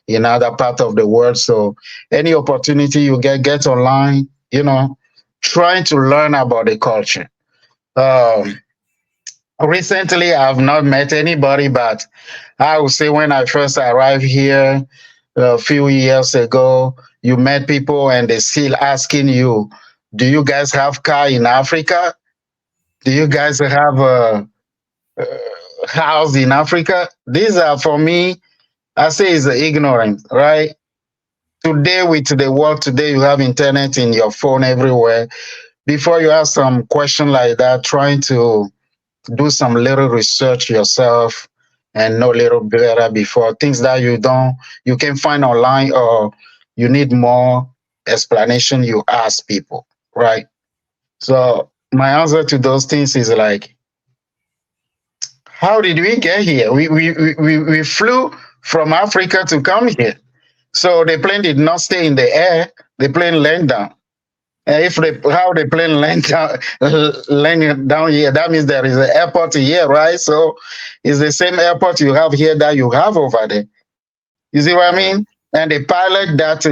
in other part of the world. So any opportunity you get online, trying to learn about the culture. Um, Recently, I've not met anybody, but I would say when I first arrived here a few years ago, you met people and they still asking you, "Do you guys have car in Africa? Do you guys have a house in Africa?" These are for me. I say is ignorant, right? Today, with the world today, you have internet in your phone everywhere. Before you ask some question like that, trying to do some little research yourself and know a little better before things that you can find online, or you need more explanation, you ask people, right? So my answer to those things is like, how did we get here? We flew from Africa to come here. So the plane did not stay in the air, the plane landed down. And if they how the plane land down here, that means there is an airport here, right? So it's the same airport you have here that you have over there. You see what I Right. mean? And the pilot that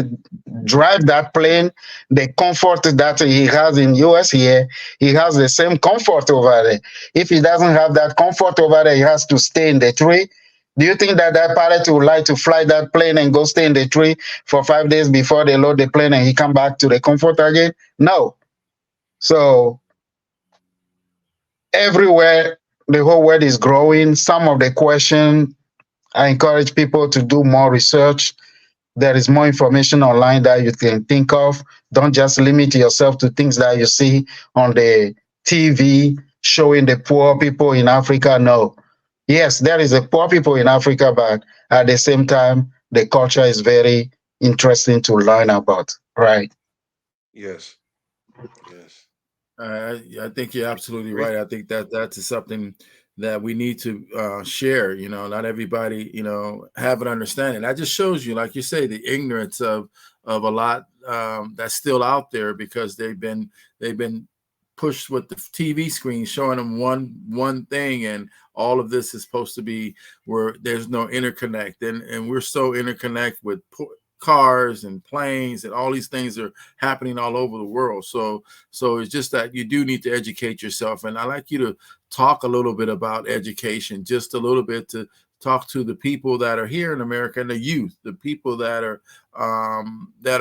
drive that plane, the comfort that he has in US here, he has the same comfort over there. If he doesn't have that comfort over there, he has to stay in the tree. Do you think that that pilot would like to fly that plane and go stay in the tree for 5 days before they load the plane and he come back to the comfort again? No. So everywhere, the whole world is growing. Some of the question, I encourage people to do more research. There is more information online that you can think of. Don't just limit yourself to things that you see on the TV showing the poor people in Africa. No. Yes, there is a poor people in Africa, but at the same time, the culture is very interesting to learn about. Right. Yes. Yes. I think you're absolutely Great. right. I think that that's something that we need to share. You know, not everybody, you know, have an understanding. That just shows you, like you say, the ignorance of a lot that's still out there because they've been pushed with the TV screen showing them one thing, and all of this is supposed to be where there's no interconnect, and we're so interconnect with cars and planes, and all these things are happening all over the world. So it's just that you do need to educate yourself. And I like you to talk a little bit about education, just a little bit, to talk to the people that are here in America and the youth, the people that are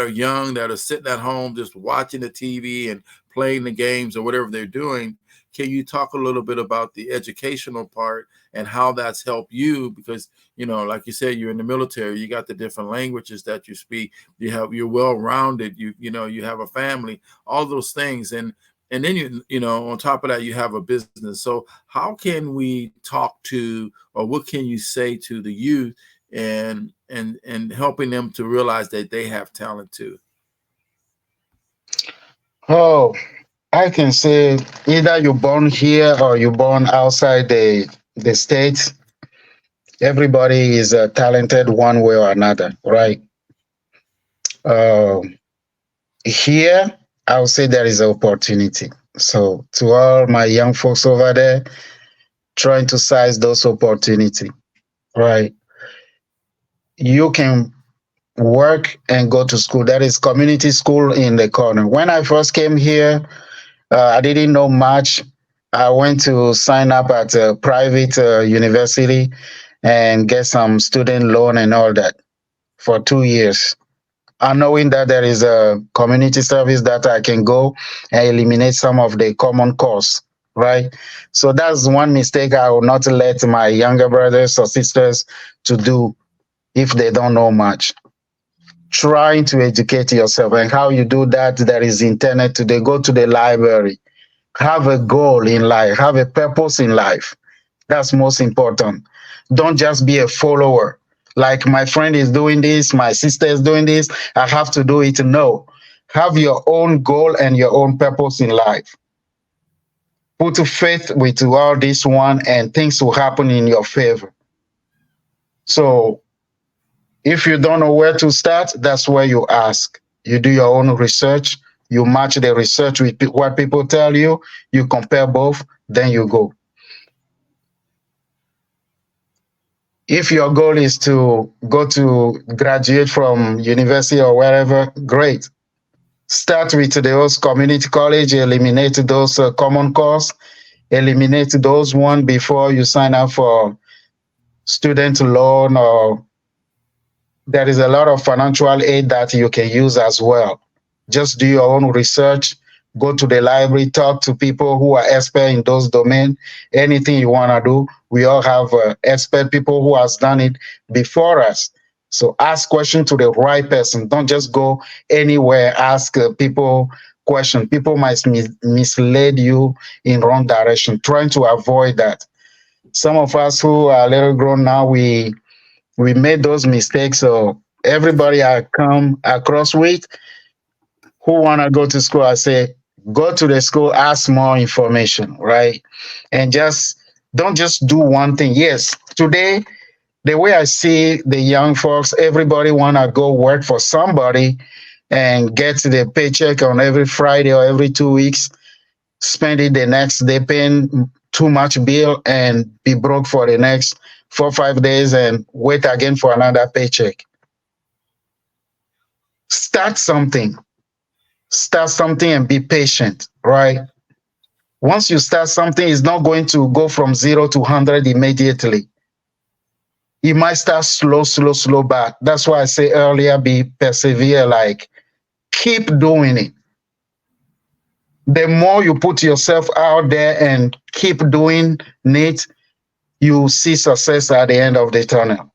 young, that are sitting at home just watching the TV and playing the games or whatever they're doing. Can you talk a little bit about the educational part and how that's helped you? Because, you know, like you said, you're in the military, you got the different languages that you speak, you're well rounded, you know, you have a family, all those things. And then you know, on top of that, you have a business. So how can we talk to, or what can you say to the youth and helping them to realize that they have talent too? Oh, I can say either you're born here or you're born outside the states. Everybody is talented one way or another, right? Um, Here, I would say there is an opportunity. So, to all my young folks over there, trying to size those opportunity, right? You can work and go to school. There is community school in the corner. When I first came here, I didn't know much. I went to sign up at a private university and get some student loan and all that for 2 years. And knowing that there is a community service that I can go and eliminate some of the common costs, right? So that's one mistake I will not let my younger brothers or sisters to do if they don't know much. Trying to educate yourself, and how you do that, there is internet today. Go to the library, have a goal in life, have a purpose in life. That's most important. Don't just be a follower. Like, my friend is doing this, my sister is doing this, I have to do it. No. Have your own goal and your own purpose in life. Put faith with all this one, and things will happen in your favor. So if you don't know where to start, that's where you ask. You do your own research, you match the research with what people tell you, you compare both, then you go. If your goal is to go to graduate from university or wherever, great. Start with those community college, eliminate those common course, eliminate those one before you sign up for student loan, or there is a lot of financial aid that you can use as well. Just do your own research, go to the library, talk to people who are expert in those domains. Anything you want to do, we all have expert people who has done it before us. So ask question to the right person. Don't just go anywhere. Ask people question. People might mislead you in wrong direction. Trying to avoid that. Some of us who are a little grown now, we made those mistakes. So everybody I come across with who want to go to school, I say, go to the school, ask more information, right? And just don't just do one thing. Yes, today, the way I see the young folks, everybody want to go work for somebody and get the paycheck on every Friday or every 2 weeks, spend it the next day paying too much bill and be broke for the next 4 or 5 days and wait again for another paycheck. Start something. Start something and be patient, right? Once you start something, it's not going to go from 0 to 100 immediately. You might start slow, slow, slow, but that's why I say earlier, be persevere, like keep doing it. The more you put yourself out there and keep doing it, you see success at the end of the tunnel.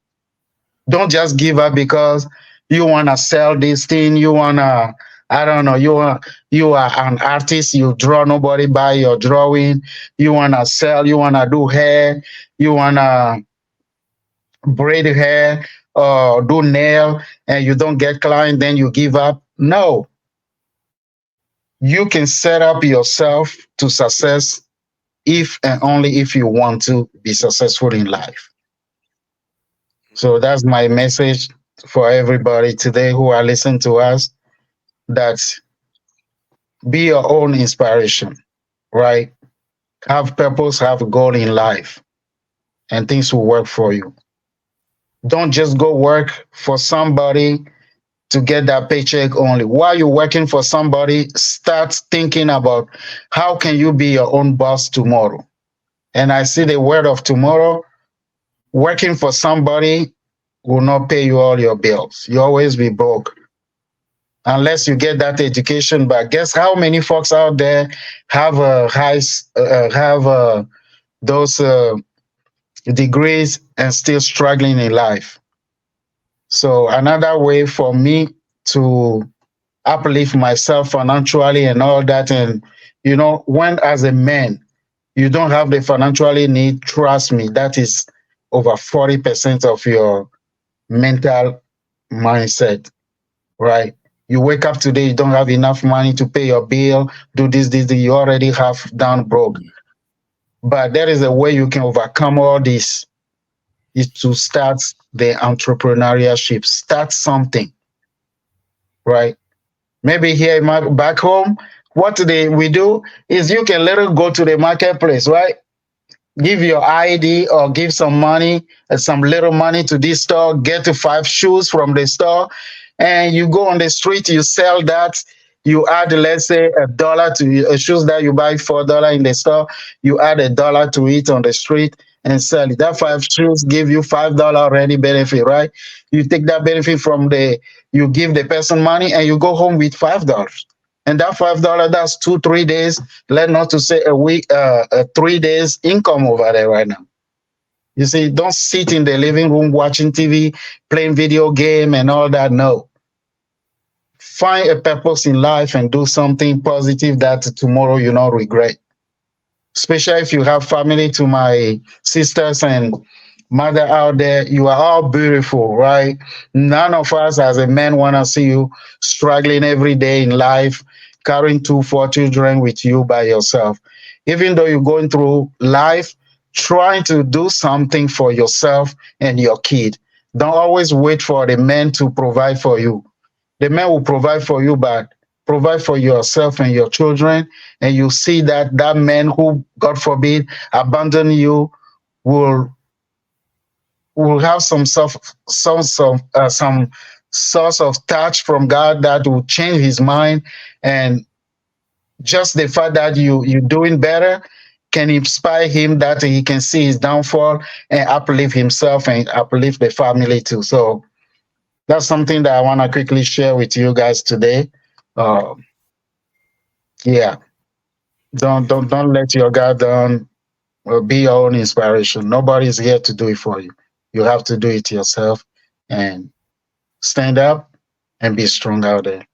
Don't just give up because you want to sell this thing. You want to, I don't know, you are an artist. You draw, nobody buy your drawing. You want to sell. You want to do hair. You want to braid hair or do nail, and you don't get client. Then you give up. No, you can set up yourself to success if and only if you want to be successful in life. So that's my message for everybody today who are listening to us, that be your own inspiration, right? Have purpose, have a goal in life, and things will work for you. Don't just go work for somebody to get that paycheck only. While you're working for somebody, start thinking about how can you be your own boss tomorrow. And I see the word of tomorrow, working for somebody will not pay you all your bills. You always be broke unless you get that education. But guess how many folks out there have a have those degrees and still struggling in life? So another way for me to uplift myself financially and all that, and when as a man you don't have the financially need, trust me, that is over 40% of your mental mindset, right? You wake up today, you don't have enough money to pay your bill, do this, you already half down broke. But there is a way you can overcome all this, is to start the entrepreneurship, start something, right? Maybe here back home, what we do is you can let it go to the marketplace, right? Give your ID or give some money, some little money to this store, get 5 shoes from the store, and you go on the street, you sell that. You add, let's say, $1 to a shoes that you buy $4 in the store, you add $1 to it on the street and sell it. That 5 shoes give you $5 already benefit, right? You take that benefit you give the person money and you go home with $5. And that $5, that's 2 3 days, let not to say a week, 3 days income over there right now. You see, don't sit in the living room watching TV, playing video game and all that. No. Find a purpose in life and do something positive that tomorrow you not regret. Especially if you have family, to my sisters and mother out there, you are all beautiful, right? None of us as a man want to see you struggling every day in life, carrying 2 4 children with you by yourself. Even though you're going through life, trying to do something for yourself and your kid. Don't always wait for the man to provide for you. The man will provide for you, but provide for yourself and your children, and you see that that man who, God forbid, abandon you will have some source of touch from God that will change his mind, and just the fact that you're doing better can inspire him, that he can see his downfall and uplift himself and uplift the family too. So that's something that I want to quickly share with you guys today. Uh, yeah, don't let your guard down. Be your own inspiration. Nobody's here to do it for you. You have to do it yourself, and stand up and be strong out there.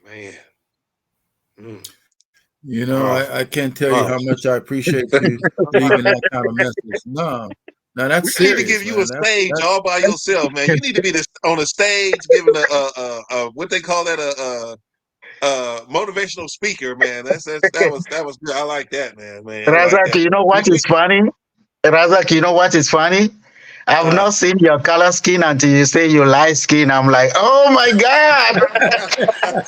Man, mm, You know, powerful, I can't tell you how powerful. much I appreciate you leaving that kind of message. No, no, that's We need to give serious, you a man. stage That's all by yourself, man. You need to be on a stage giving a what they call that a motivational speaker, man. That was good. I like that, man. Man, I like Razak, that. you know what We is funny? Razak, you know what is funny? I've uh, not seen your color skin until you say you light skin. I'm like, oh my God.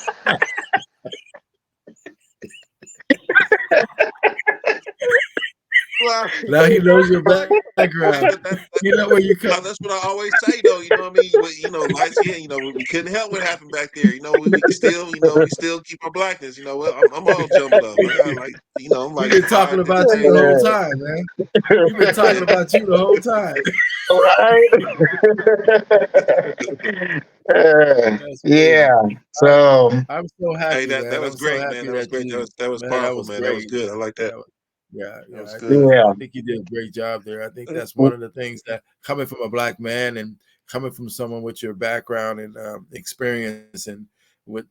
well, now he knows your background. that, You know where you come. that's what I always say, though. You know what I mean? Light skin. We couldn't help what happened back there. We can still, we still keep our blackness. Well, I'm all jumbled up. I got like, I'm We've like been talking five about different you the things. whole time, man. We've been talking about you the whole time. That's crazy. Yeah. I'm So I'm so Hey, happy, that man. was I'm so great, man. happy That was that great. you, That was man. That powerful, was man. That was great. good. I like that. That was, yeah, That yeah. was good. yeah. I think you did a great job there. I think that's one of the things that coming from a black man and coming from someone with your background and experience and with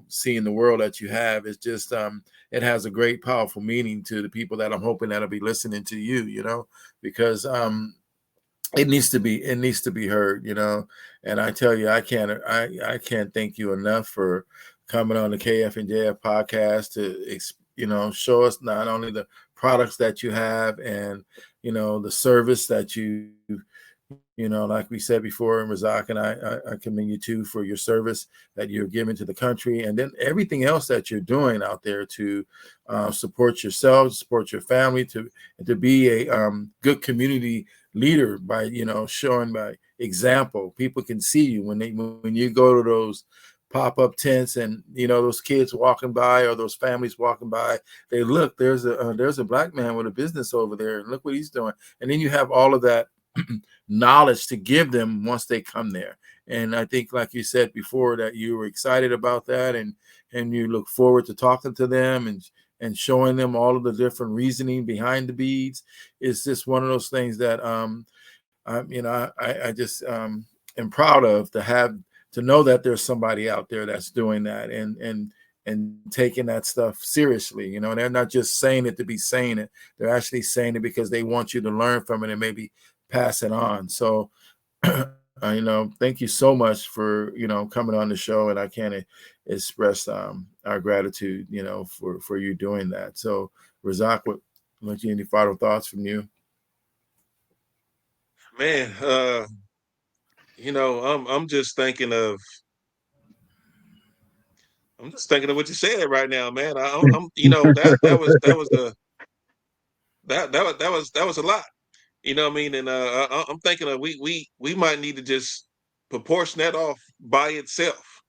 seeing the world that you have is just it has a great powerful meaning to the people that I'm hoping that'll be listening to you. Because it needs to be heard. And I tell you, I can't thank you enough for coming on the KF&JF podcast to show us not only the products that you have and the service that like we said before, and Razak and I commend you too for your service that you're giving to the country, and then everything else that you're doing out there to support yourself, support your family, to be a good community leader by showing by example. People can see you when you go to those pop-up tents and those kids walking by or those families walking by, they look, there's a black man with a business over there and look what he's doing, and then you have all of that knowledge to give them once they come there. And I think, like you said before, that you were excited about that, and you look forward to talking to them and showing them all of the different reasoning behind the beads. It's just one of those things that I just am proud of, to know that there's somebody out there that's doing that and taking that stuff seriously. And they're not just saying it to be saying it. They're actually saying it because they want you to learn from it and maybe pass it on. So, thank you so much for, coming on the show. And I can't express our gratitude, for you doing that. So, Razak, what any final thoughts from you? Man, I'm just thinking of what you said right now, man. I'm that was a that was a lot. You know what I mean? And I'm thinking of we might need to just proportion that off by itself.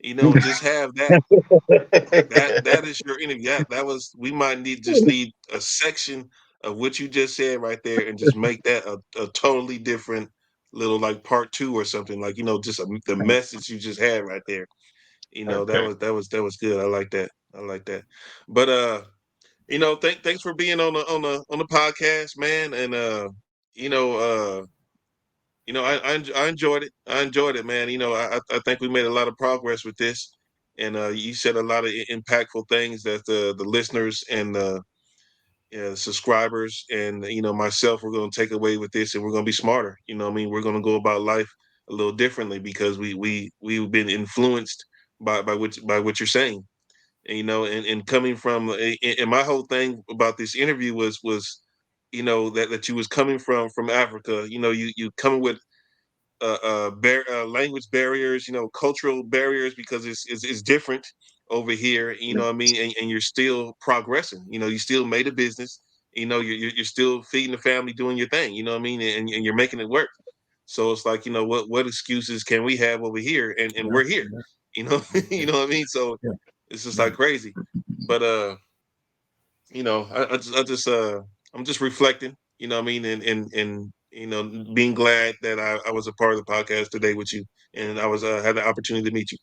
Just have that is your interview. That was we might need a section of what you just said right there, and just make that a totally different little like part two or something, like just the message you just had right there. That was good. I like that. I like that. But thanks for being on the podcast, man. And you know, uh, I enjoyed it. I enjoyed it, man. I think we made a lot of progress with this, and you said a lot of impactful things that the listeners and the subscribers and myself, we're going to take away with this, and we're going to be smarter. What I mean, we're going to go about life a little differently because we've been influenced by what you're saying. And coming from and my whole thing about this interview was that you was coming from Africa. You coming with language barriers, cultural barriers, because it's different over here. What I mean, and you're still progressing. You still made a business. You're still feeding the family, doing your thing. What I mean, and you're making it work. So it's like, what excuses can we have over here, and Yeah, we're here. You know, you know what I mean. So yeah, it's just yeah. like crazy. But I'm just reflecting, what I mean, and being glad that I was a part of the podcast today with you, and I was had the opportunity to meet you.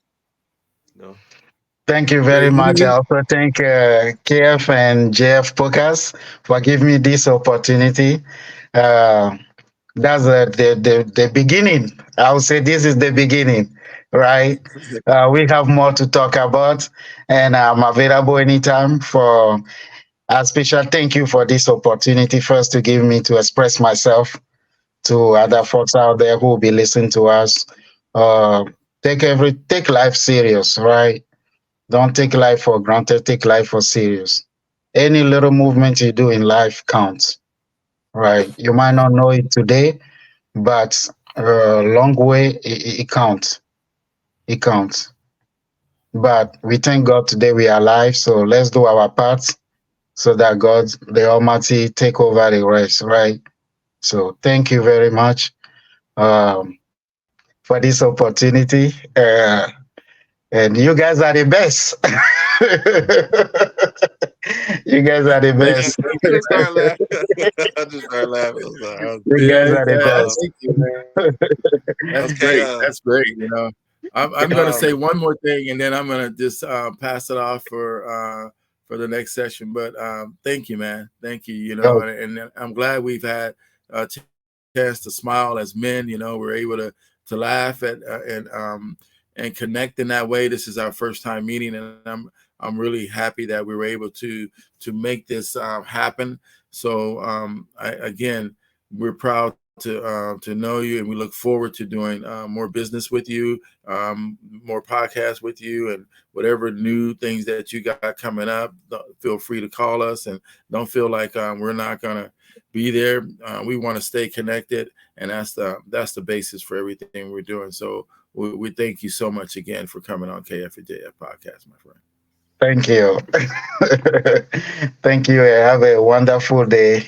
You know, Thank you Hey, very much. I also thank KF and JF Podcast for giving me this opportunity. Uh, That's the beginning. I would say this is the beginning, right? We have more to talk about, and I'm available anytime for a special thank you for this opportunity first to give me to express myself to other folks out there who will be listening to us. Uh, take life serious, right? Don't take life for granted. Take life for serious. Any little movement you do in life counts, right? You might not know it today, but long way it counts. It counts. But we thank God today we are alive. So let's do our part so that God, the Almighty, take over the rest, right? So thank you very much for this opportunity. And you guys are the best. You guys are the Man, best. I just started laughing. I just started laughing. You guys Yeah, are the yeah. best. Thank you, man. That's Okay. great. That's great. I'm going to Um, say one more thing, and then I'm going to just pass it off for the next session. But thank you, man. Thank you. Oh, And I'm glad we've had a chance to smile as men. We're able to laugh at and connect in that way. This is our first time meeting, and I'm really happy that we were able to make this happen. So again, we're proud to know you, and we look forward to doing more business with you, more podcasts with you, and whatever new things that you got coming up. Feel free to call us, and don't feel like we're not gonna be there. We want to stay connected, and that's the basis for everything we're doing. So we thank you so much again for coming on KF&JF podcast, my friend. thank you. Thank you. Have a wonderful day.